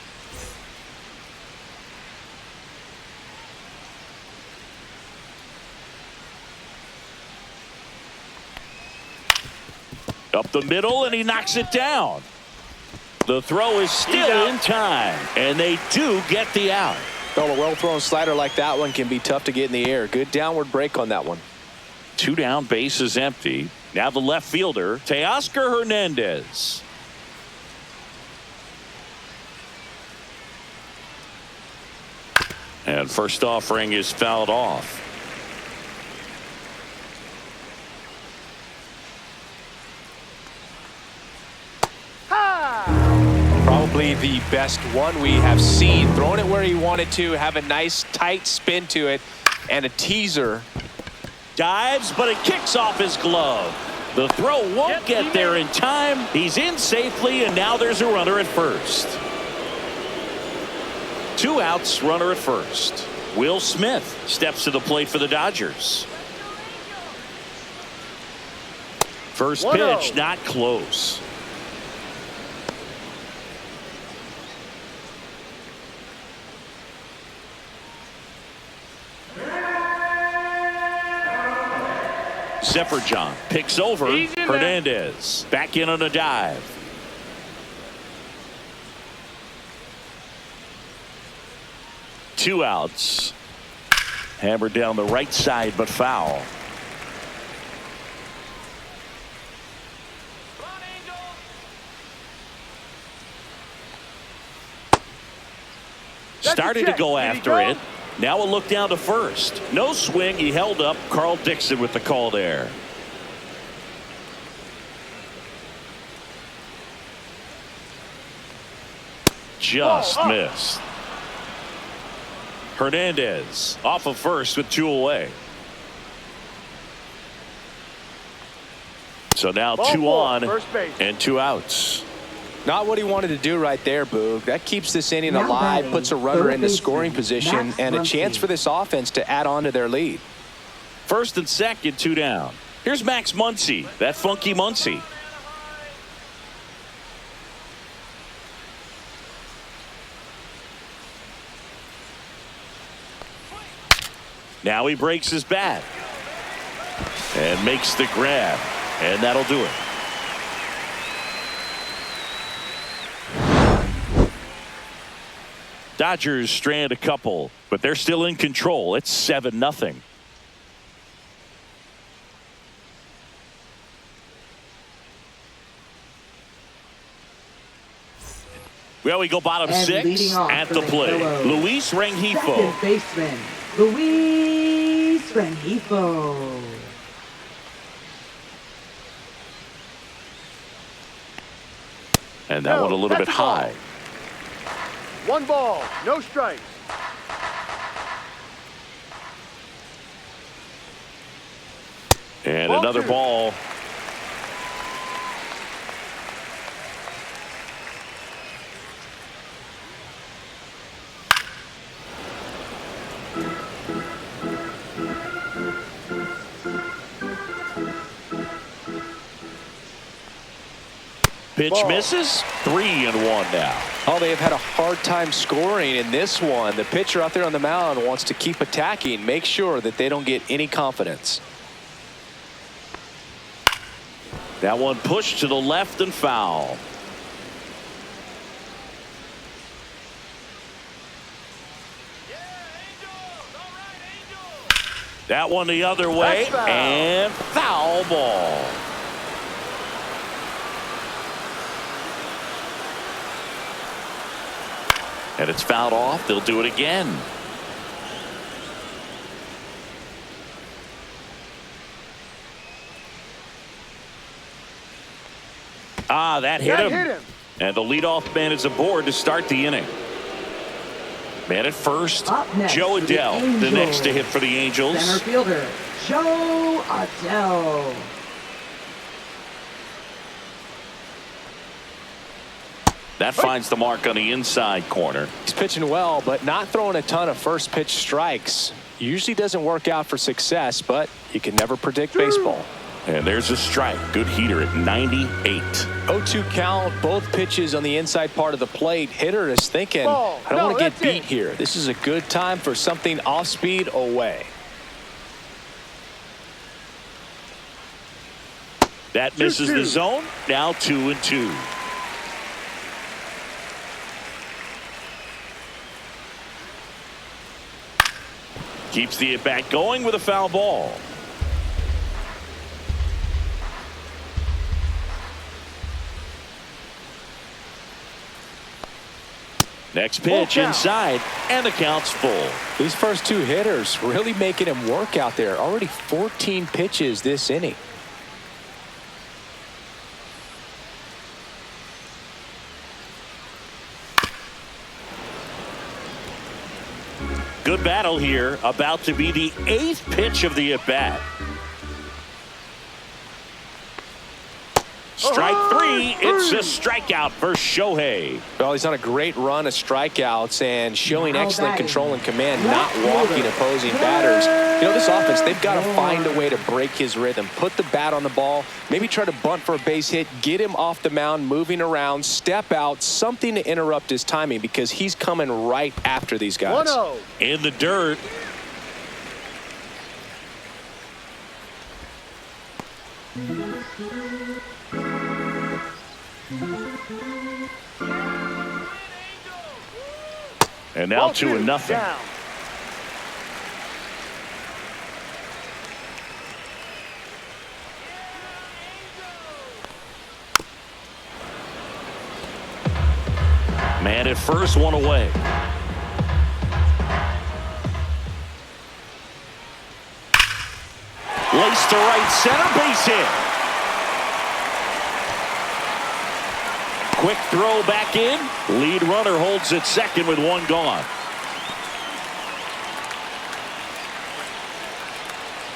Up the middle, and he knocks it down. The throw is still in time, and they do get the out. Well, a well-thrown slider like that one can be tough to get in the air. Good downward break on that one. 2 down, base is empty. Now the left fielder, Teoscar Hernandez. And first offering is fouled off. Probably the best one we have seen. Throwing it where he wanted to, have a nice tight spin to it, and a teaser. Dives, but it kicks off his glove. The throw won't get there in time. He's in safely, and now there's a runner at first. 2 outs, runner at first. Will Smith steps to the plate for the Dodgers. First pitch, not close. Zephyr picks over Hernandez. Back in on a dive. Two outs. Hammered down the right side, but foul. Started to go after it. Now a look down to first. No swing. He held up. Carl Dixon with the call there. Just missed. Hernandez off of first with 2 away. So now 2 on and 2 outs. Not what he wanted to do right there, Boog. That keeps this inning alive, puts a runner in the scoring position, and a chance for this offense to add on to their lead. First and second, 2 down. Here's Max Muncy, that funky Muncy. Now he breaks his bat and makes the grab, and that'll do it. Dodgers strand a couple, but they're still in control. It's 7-0. Well, we go bottom And 6 at the plate. Luis Rengifo. Second baseman, Luis Rengifo. And that one a little bit high. 1 ball, no strikes. And another ball. Pitch misses. 3-1 now. Oh, they have had a hard time scoring in this one. The pitcher out there on the mound wants to keep attacking, make sure that they don't get any confidence. That one pushed to the left and foul. That one the other way, and foul ball. And it's fouled off. They'll do it again. That hit him. And the leadoff man is aboard to start the inning. Man at first, Up next Joe for the Adell, the next to hit for the Angels. Center fielder, Joe Adell. That finds the mark on the inside corner. He's pitching well, but not throwing a ton of first pitch strikes. Usually doesn't work out for success, but you can never predict baseball. And there's a strike. Good heater at 98. 0-2 count, both pitches on the inside part of the plate. Hitter is thinking, Ball. I don't want to get That's beat it. here. This is a good time for something off speed away. That misses the zone. Now 2-2. Keeps the at-bat going with a foul ball. Next pitch inside, and the count's full. These first two hitters really making him work out there. Already 14 pitches this inning. Good battle here. About to be the 8th pitch of the at-bat. Strike 3. It's a strikeout for Shohei. Well, he's on a great run of strikeouts and showing Now excellent batting. control and command, not walking opposing batters. You know, this offense, they've got to find a way to break his rhythm, put the bat on the ball, maybe try to bunt for a base hit, get him off the mound, moving around, step out, something to interrupt his timing because he's coming right after these guys. 1-0. In the dirt. And now 2-0. Down. Man at first, one away. Lace to right center, base hit. Quick throw back in. Lead runner holds at second with one gone.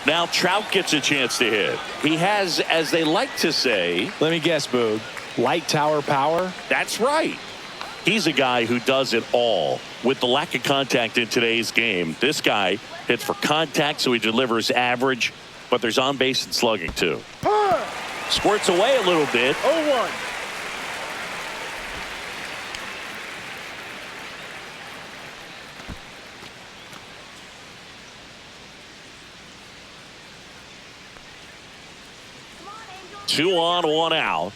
Now Trout gets a chance to hit. He has, as they like to say, Let me guess, Boog. Light tower power? that's right. He's a guy who does it all. With the lack of contact in today's game, this guy hits for contact, so he delivers average, but there's on base and slugging too. Squirts away a little bit. 0-1. Two on, one out.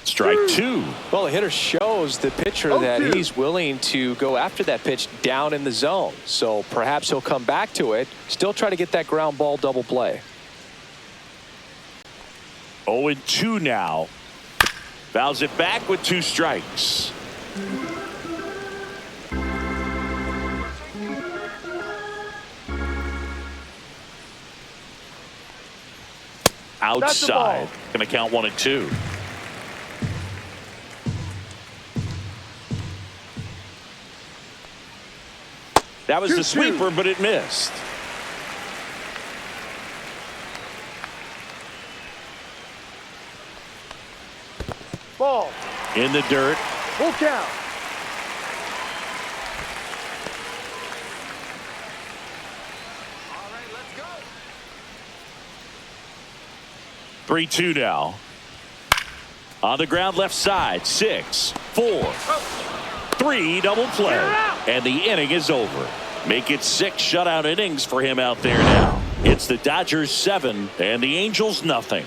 Strike two. Well, the hitter shows the pitcher that he's willing to go after that pitch down in the zone. So perhaps he'll come back to it, still try to get that ground ball double play. 0-2 now. Fouls it back with two strikes. Outside. Going to count 1-2. That was the sweeper, but it missed. Ball. In the dirt. Full count. All right, let's go. 3-2 now. On the ground left side. 6, 4, 3 double play. And the inning is over. Make it 6 shutout innings for him out there now. It's the Dodgers 7 and the Angels nothing.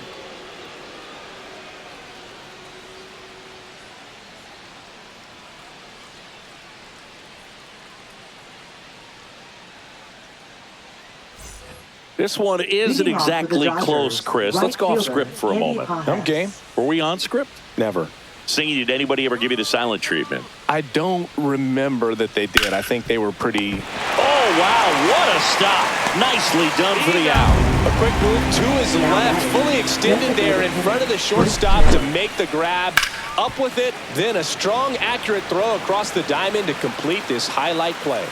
This one isn't Leading off for the exactly Dodgers, close, Chris. Let's right go off fielder, script for a Andy moment. Pajes. I'm game. Were we on script? Never. Singing, did anybody ever give you the silent treatment? I don't remember that they did. I think they were pretty. Oh, wow, what a stop. Nicely done for the out. A quick move to his left, fully extended there in front of the shortstop to make the grab. up with it, then a strong, accurate throw across the diamond to complete this highlight play.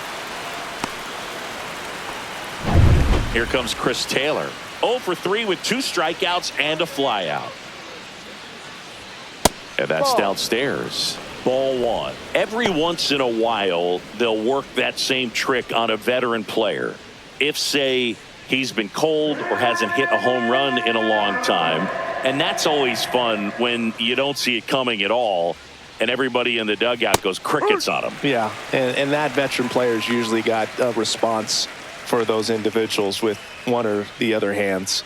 Here comes Chris Taylor. 0 for 3 with 2 strikeouts and a flyout. And that's downstairs. Ball 1. Every once in a while, they'll work that same trick on a veteran player. If, say, he's been cold or hasn't hit a home run in a long time. And that's always fun when you don't see it coming at all, and everybody in the dugout goes crickets on him. Yeah, and that veteran player's usually got a response for those individuals with one or the other hands.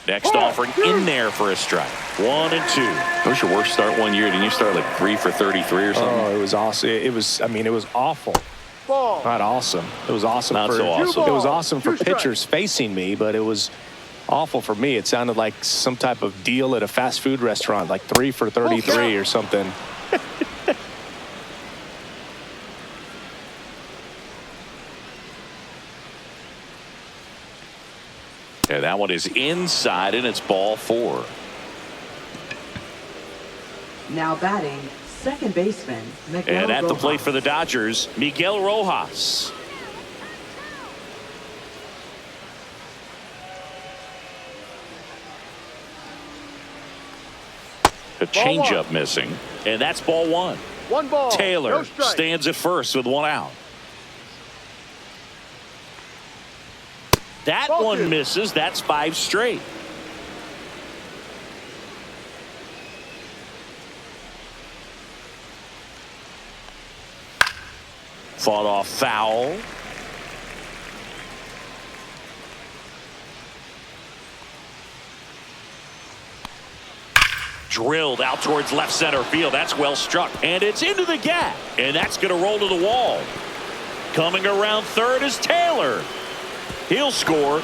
Next offering in there for a strike. 1 and 2. What was your worst start one year? Didn't you start like 3 for 33 or something? Oh, it was awesome. It was awful. Not awesome. It was awesome. Not so awesome. It was awesome for pitchers facing me, but it was awful for me. It sounded like some type of deal at a fast food restaurant, like 3 for 33 or something. Yeah, that one is inside, and it's ball 4. Now batting, second baseman, Miguel And at the Rojas. plate for the Dodgers, Miguel Rojas. A changeup missing, and that's ball 1. 1 ball. Taylor No strike. stands at first with 1 out. That Ball one 2. misses. That's 5 straight. Fought off foul. Drilled out towards left center field. That's well struck. And it's into the gap. And that's going to roll to the wall. Coming around third is Taylor. He'll score.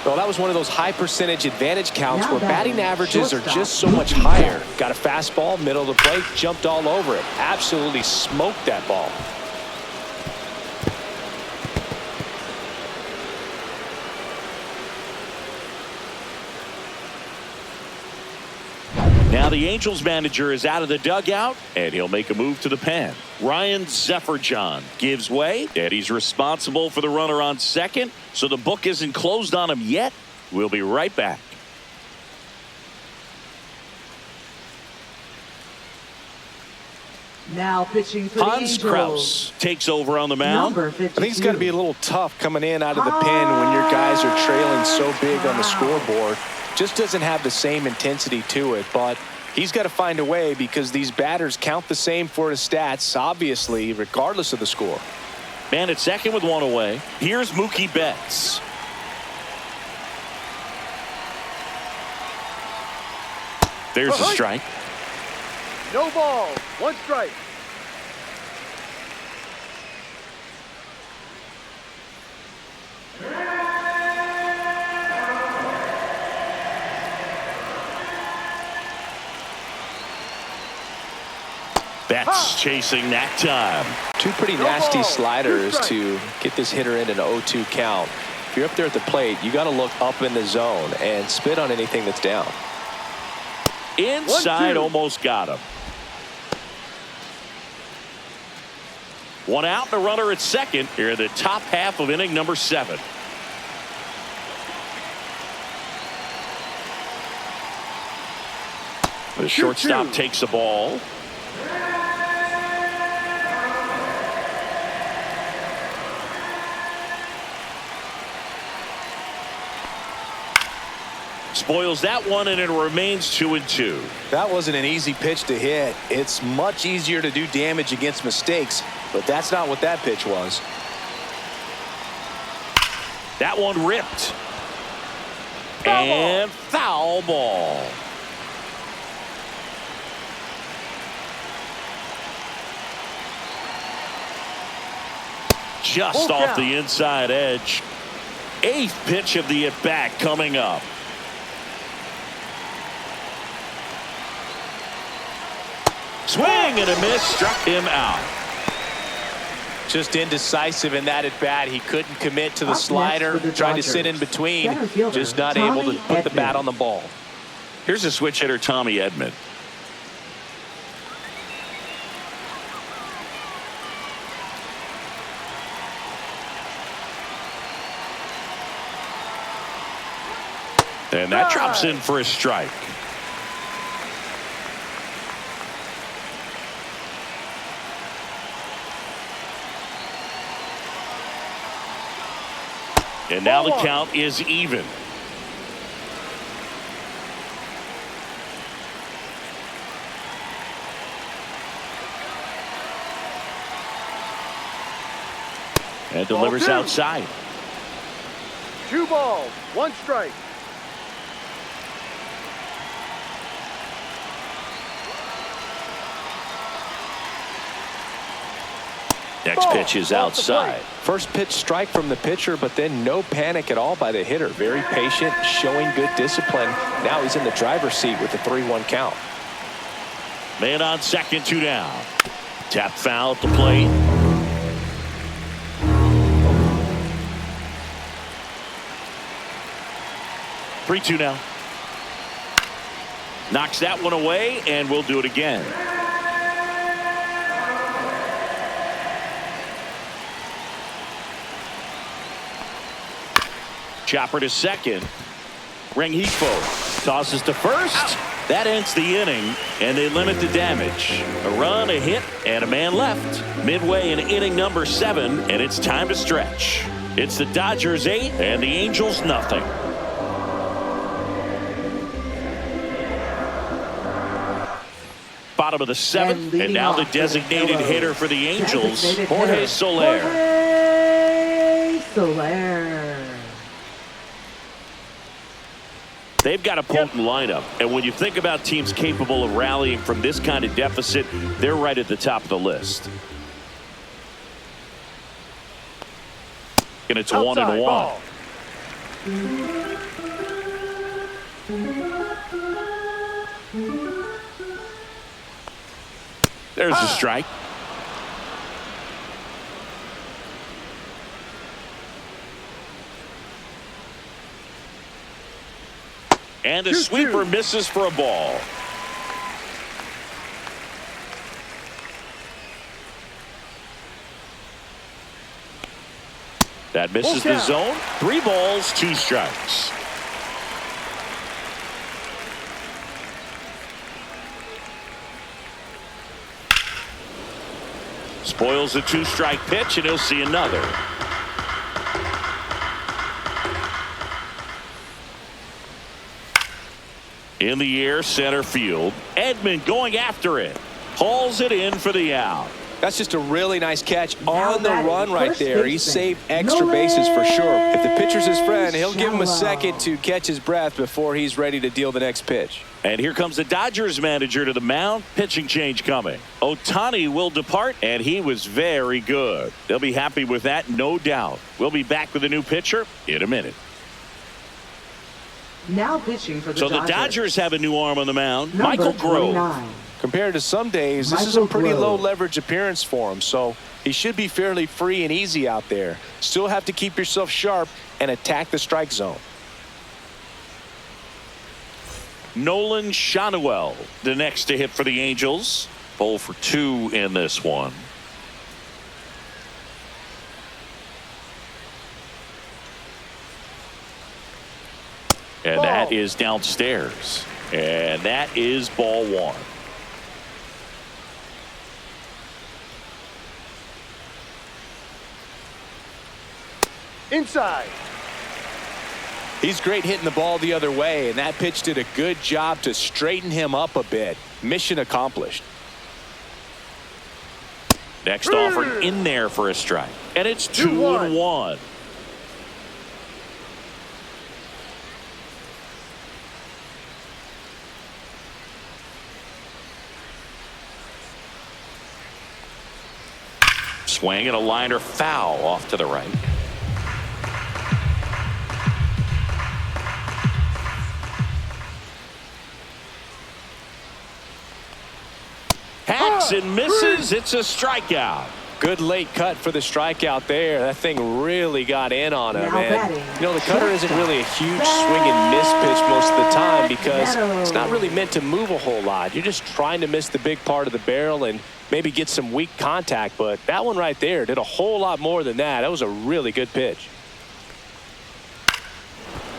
Well, that was one of those high percentage advantage counts Now where batting batting, averages are shortstop, just so much Mookie higher. Betts. Got a fastball, middle of the plate, jumped all over it. Absolutely smoked that ball. Now the Angels manager is out of the dugout, and he'll make a move to the pen. Ryan Zefferjohn gives way, and he's responsible for the runner on second, so the book isn't closed on him yet. We'll be right back. Now pitching for the Hans Angels. Kraus takes over on the mound. Number I 52. think it's got to be a little tough coming in out of the pen when your guys are trailing so big on the scoreboard. Just doesn't have the same intensity to it, but he's got to find a way because these batters count the same for his stats, obviously, regardless of the score. Man at second with 1 away. Here's Mookie Betts. There's a strike. No ball. 1 strike. Betts chasing that time. Two pretty No nasty ball. sliders 2 strikes. to get this hitter in an 0-2 count. If you're up there at the plate, you got to look up in the zone and spit on anything that's down. Inside, 1-2. almost got him. 1 out and a runner at second here in the top half of inning number 7. The shortstop 2-2. takes the ball. Spoils that one, and it remains 2-2. That wasn't an easy pitch to hit. It's much easier to do damage against mistakes, but that's not what that pitch was. That one ripped. Foul ball. And foul ball. Just Full off count. the inside edge. 8th pitch of the at-bat coming up. Swing and a miss, struck him out. Just indecisive in that at bat. He couldn't commit to the Up next slider. for the Tried to sit in Dodgers, between. center fielder, Just not able to Tommy put the bat Edman. on the ball. Here's a switch hitter, Tommy Edman. And that drops in for a strike. And now the count is even. And delivers outside. 2 balls, 1 strike. Next pitch is outside. First pitch strike from the pitcher, but then no panic at all by the hitter. Very patient, showing good discipline. Now he's in the driver's seat with the 3-1 count. Man on second, 2 down. Tap foul at the plate. Three-two now. Knocks that one away, and we'll do it again. Chopper to second. Rengifo tosses to first. That ends the inning, and they limit the damage. A run, a hit, and a man left. Midway in inning number 7, and it's time to stretch. It's the Dodgers 8 and the Angels nothing. Bottom of the 7th, and now the designated hitter for the Angels, Jorge Soler. Jorge Soler. They've got a potent lineup, and when you think about teams capable of rallying from this kind of deficit, they're right at the top of the list. And it's 1-1. There's a strike. And the sweeper misses for a ball. That misses the zone. 3 balls, 2 strikes. Spoils a 2-strike pitch, and he'll see another. In the air, center field. Edman going after it. Hauls it in for the out. That's just a really nice catch on the run right there. He saved extra bases for sure. If the pitcher's his friend, he'll give him a second to catch his breath before he's ready to deal the next pitch. And here comes the Dodgers manager to the mound. Pitching change coming. Ohtani will depart, and he was very good. They'll be happy with that, no doubt. We'll be back with a new pitcher in a minute. Now pitching for the Dodgers. So the Dodgers have a new arm on the mound. Michael Grove. Compared to some days, this is a pretty low leverage appearance for him, so he should be fairly free and easy out there. Still have to keep yourself sharp and attack the strike zone. Nolan Schanuel, the next to hit for the Angels. 0 for 2 in this one. And that is downstairs. And that is ball 1. Inside. He's great hitting the ball the other way, and that pitch did a good job to straighten him up a bit. Mission accomplished. Next offer in there for a strike. And it's 2-1. Swing and a liner foul off to the right. Hacks and misses. It's a strikeout. Good late cut for the strikeout there. That thing really got in on him. Now And, batting, you know, the cutter isn't really a huge swing and miss pitch most of the time because it's not really meant to move a whole lot. You're just trying to miss the big part of the barrel and maybe get some weak contact. But that one right there did a whole lot more than that. That was a really good pitch.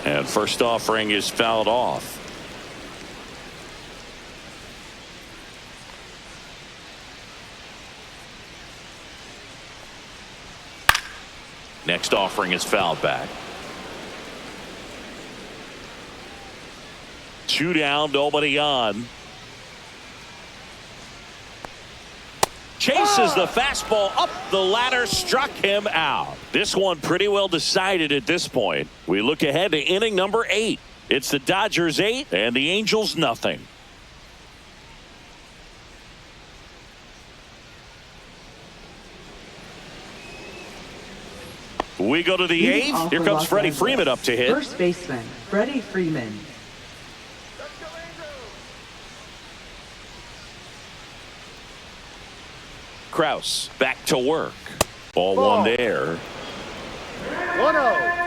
And first offering is fouled off. Next offering is fouled back. 2 down, nobody on. Chases the fastball up the ladder, struck him out. This one pretty well decided at this point. We look ahead to inning number 8. It's the Dodgers 8 and the Angels nothing. We go to the 8th. Here comes Freddie Freeman up to hit. First baseman, Freddie Freeman. Kraus back to work. Ball one there. 1-0.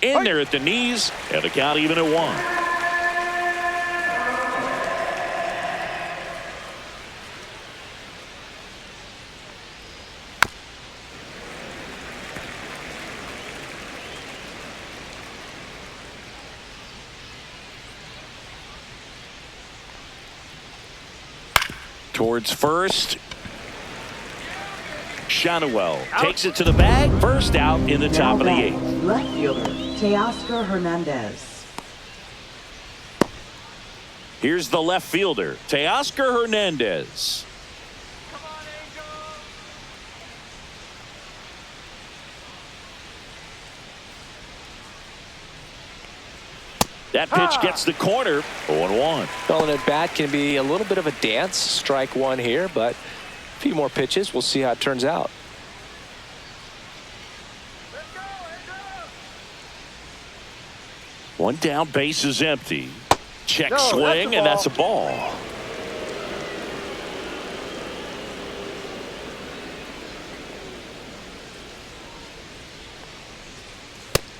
In there at the knees, and the count even at 1. Towards first. Shanuel takes it to the bag. First out in the top of the 8th. Left fielder, Teoscar Hernandez. Here's the left fielder, Teoscar Hernandez. Come on, Angel. That pitch gets the corner. 0-1. Calling it bat can be a little bit of a dance. Strike one here, but a few more pitches. We'll see how it turns out. Let's go, Angel. 1 down, base is empty. Check No, swing, and that's a ball. ball.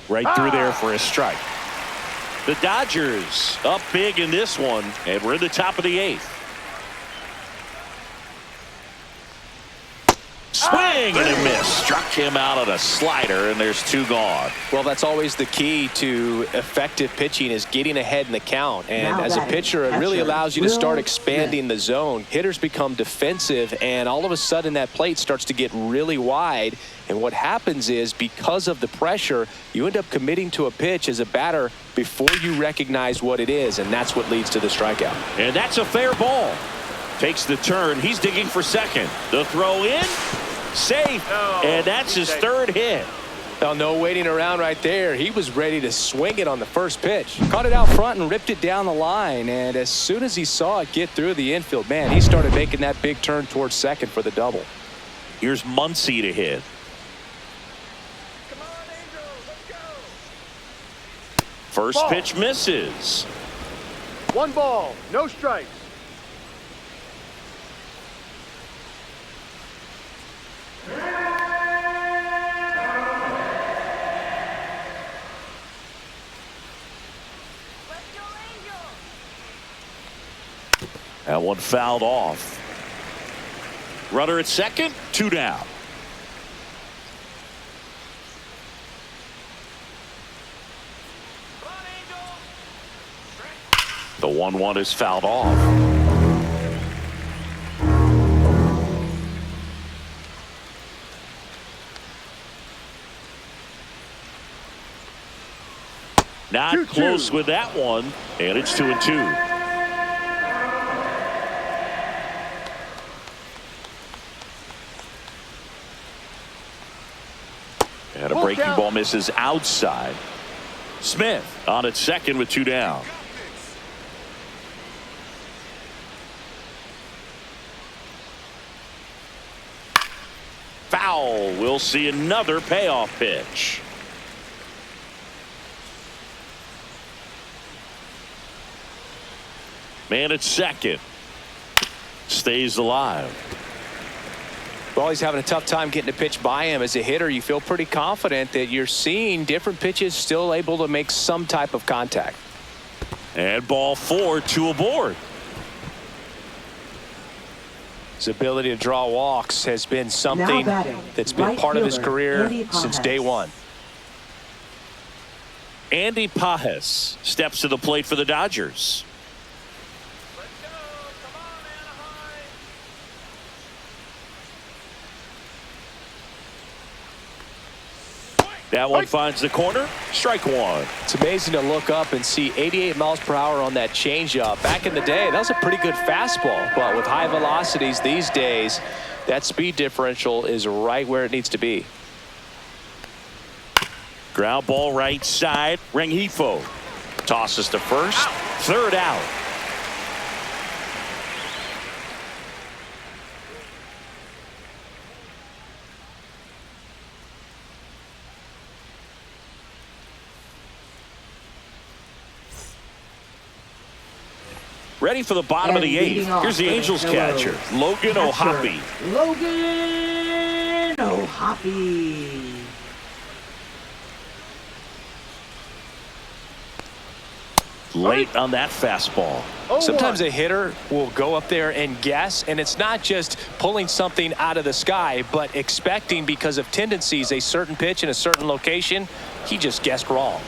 Right through there for a strike. The Dodgers up big in this one, and we're in the top of the 8th. Swing and a miss. Struck him out on a slider, and there's 2 gone. Well, that's always the key to effective pitching is getting ahead in the count. And Now as a batting, pitcher, it really catcher, allows you to start Will expanding the zone. Hitters become defensive, and all of a sudden that plate starts to get really wide. And what happens is because of the pressure, you end up committing to a pitch as a batter before you recognize what it is, and that's what leads to the strikeout. And that's a fair ball. Takes the turn. He's digging for second. The throw in. Safe. No, and that's his 3rd hit. Well, no waiting around right there. He was ready to swing it on the first pitch. Caught it out front and ripped it down the line. And as soon as he saw it get through the infield, man, he started making that big turn towards second for the double. Here's Muncy to hit. Come on, Angel. Let's go. First Ball. pitch misses. 1 ball, no strikes. Let's go, Angel. That one fouled off. Runner at second, 2 down. Come on, Angel. The 1-1 is fouled off. Not 2-2. close with that one, and it's 2-2. And a Full breaking count. ball misses outside. Smith on at second with 2 down. Foul. We'll see another payoff pitch. Man at second. Stays alive. Well, he's having a tough time getting a pitch by him. As a hitter, you feel pretty confident that you're seeing different pitches still able to make some type of contact. And ball 4, 2 aboard. His ability to draw walks has been something that's been part of his career since day one. Andy Pajes steps to the plate for the Dodgers. Let's go. Come on, Anaheim. That one finds the corner. Strike one. It's amazing to look up and see 88 miles per hour on that changeup. Back in the day, that was a pretty good fastball. But with high velocities these days, that speed differential is right where it needs to be. Ground ball right side. Rengifo tosses to first. Third out. Ready for the bottom of the 8th. Here's the Angels catcher, Logan O'Hoppe. Logan O'Hoppe. Late on that fastball. Sometimes a hitter will go up there and guess, and it's not just pulling something out of the sky, but expecting because of tendencies a certain pitch in a certain location. He just guessed wrong.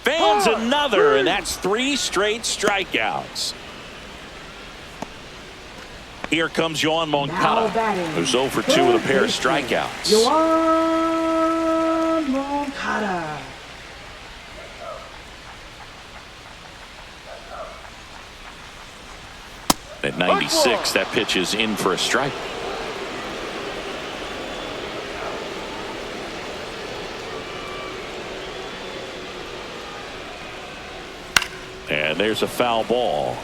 Fans another, and that's 3 straight strikeouts. Here comes Yoan Moncada, who's 0 for 2 with a pair of strikeouts. Yoan Moncada. At 96, that pitch is in for a strike. And there's a foul ball.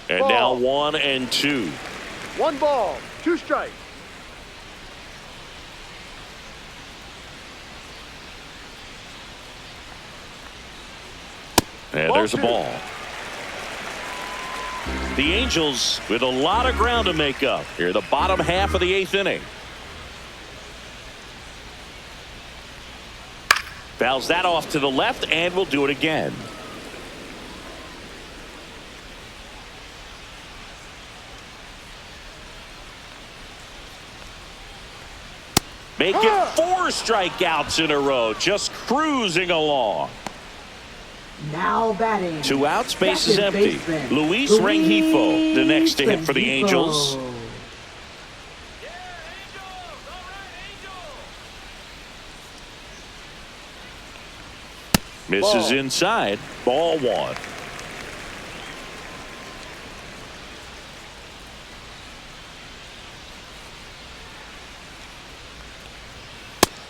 And now 1 and 2. 1 ball, 2 strikes. And there's a ball. The Angels with a lot of ground to make up here, the bottom half of the 8th inning. Fouls that off to the left, and will do it again. Make it 4 strikeouts in a row, just cruising along. Now batting. 2 outs, base is empty. Baseman, Luis Rengifo, the next to hit for the Angels. Yeah, Angels. All right, Angels. Misses inside. Ball 1.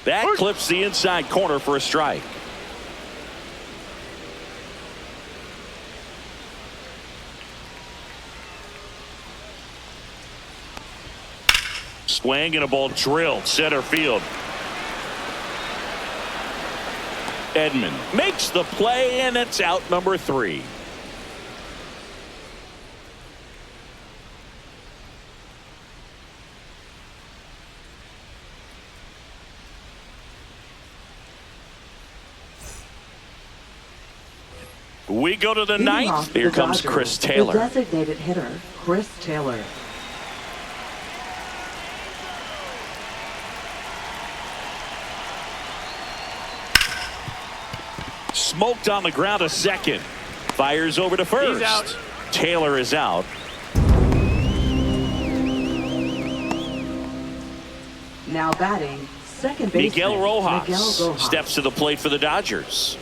That clips the inside corner for a strike. Swing and a ball drilled center field. Edman makes the play, and it's out number 3. We go to the 9th. Here comes Chris Taylor. The designated hitter, Chris Taylor. Smoked on the ground to second. Fires over to first. He's out. Taylor is out. Now batting, second baseman, Miguel Rojas Miguel Rojas. steps to the plate for the Dodgers.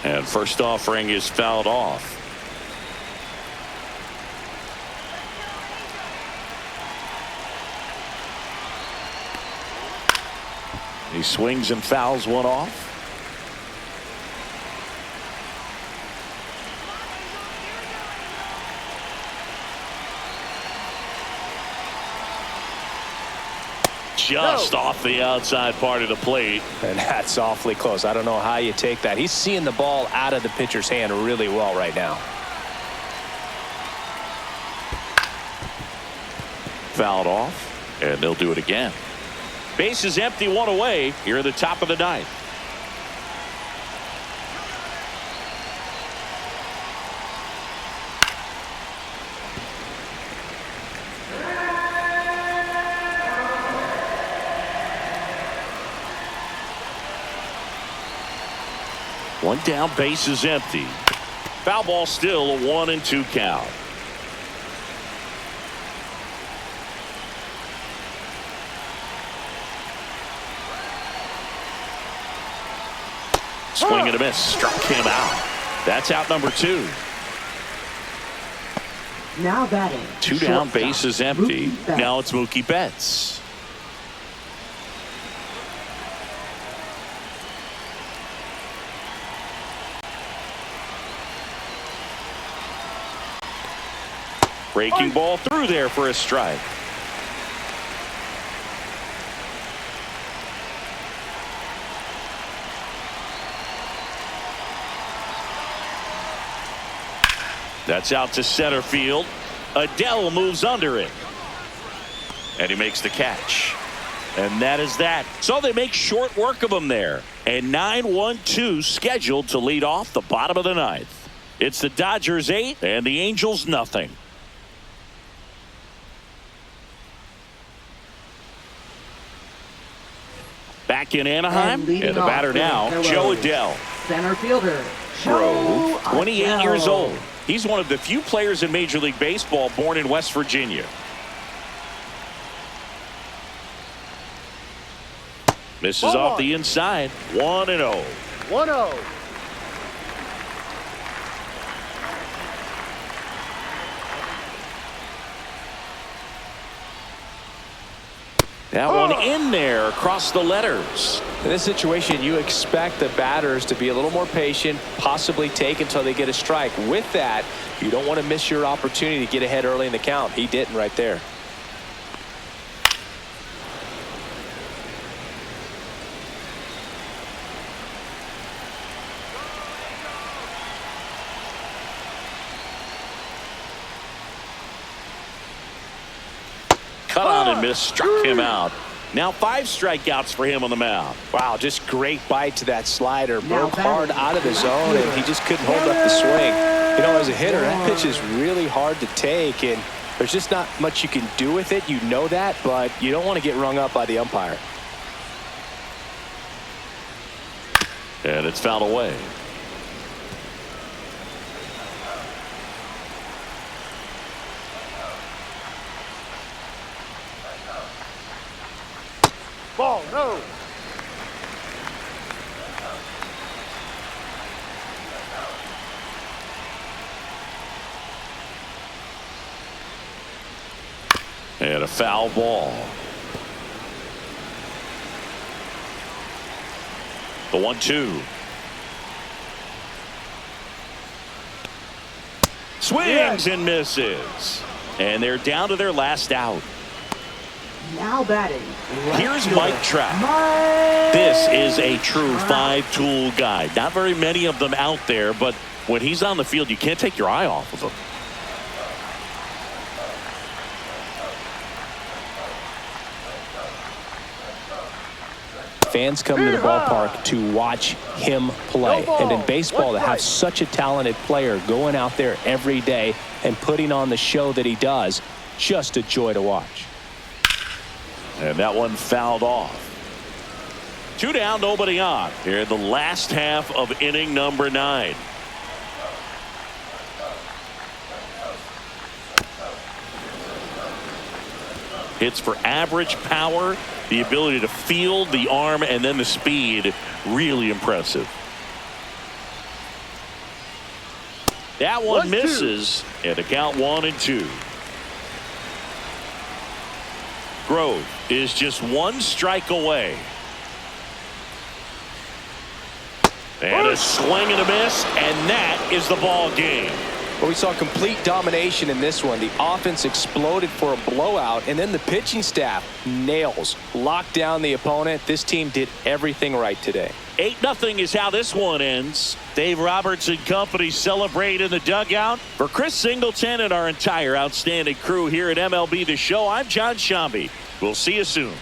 And first offering is fouled off. He swings and fouls one off. Just off the outside part of the plate. And that's awfully close. I don't know how you take that. He's seeing the ball out of the pitcher's hand really well right now. Fouled off, and they'll do it again. Base is empty, one away here at the top of the ninth. One down, base is empty. Foul ball, still a 1-2 count. Swing and a miss, struck him out. That's out number 2. Now batting. 2 down, shortstop, base is empty. Mookie Betts. Now it's Mookie Betts. Breaking ball through there for a strike. That's out to center field. Adele moves under it. And he makes the catch. And that is that. So they make short work of him there. And 9-1-2 scheduled to lead off the bottom of the ninth. It's the Dodgers 8 and the Angels nothing. Back in Anaheim, and the batter now, Joe Adele. Center fielder, Grove, Joe 28 Adele. years old. He's one of the few players in Major League Baseball born in West Virginia. Misses off the inside. 1-0. 1-0. That one in there across the letters. In this situation, you expect the batters to be a little more patient, possibly take until they get a strike. With that, you don't want to miss your opportunity to get ahead early in the count. He didn't right there. Cut on and miss, struck him out. Now 5 strikeouts for him on the mound. Wow, just great bite to that slider. Now Broke hard out of the zone, and he just couldn't hold up the swing. You know, as a hitter, that pitch is really hard to take, and there's just not much you can do with it. You know that, but you don't want to get rung up by the umpire. And it's fouled away. Ball, no. And a foul ball. The 1-2. Swings and misses. And they're down to their last out. Now batting. Here's Mike Trout. Mike This is a true Trout. 5-tool guy. Not very many of them out there, but when he's on the field, you can't take your eye off of him. Fans come to the ballpark to watch him play. And in baseball, to have such a talented player going out there every day and putting on the show that he does, just a joy to watch. And that one fouled off. 2 down, nobody on. Here in the last half of inning number 9. Hits for average power, the ability to field, the arm, and then the speed. Really impressive. That one misses, and the count 1-2. Grove is just 1 strike away. And a swing and a miss, and that is the ball game. Well, we saw complete domination in this one. The offense exploded for a blowout, and then the pitching staff nails, locked down the opponent. This team did everything right today. 8-0 is how this one ends. Dave Roberts and company celebrate in the dugout. For Chris Singleton and our entire outstanding crew here at MLB The Show, I'm John Shambi. We'll see you soon.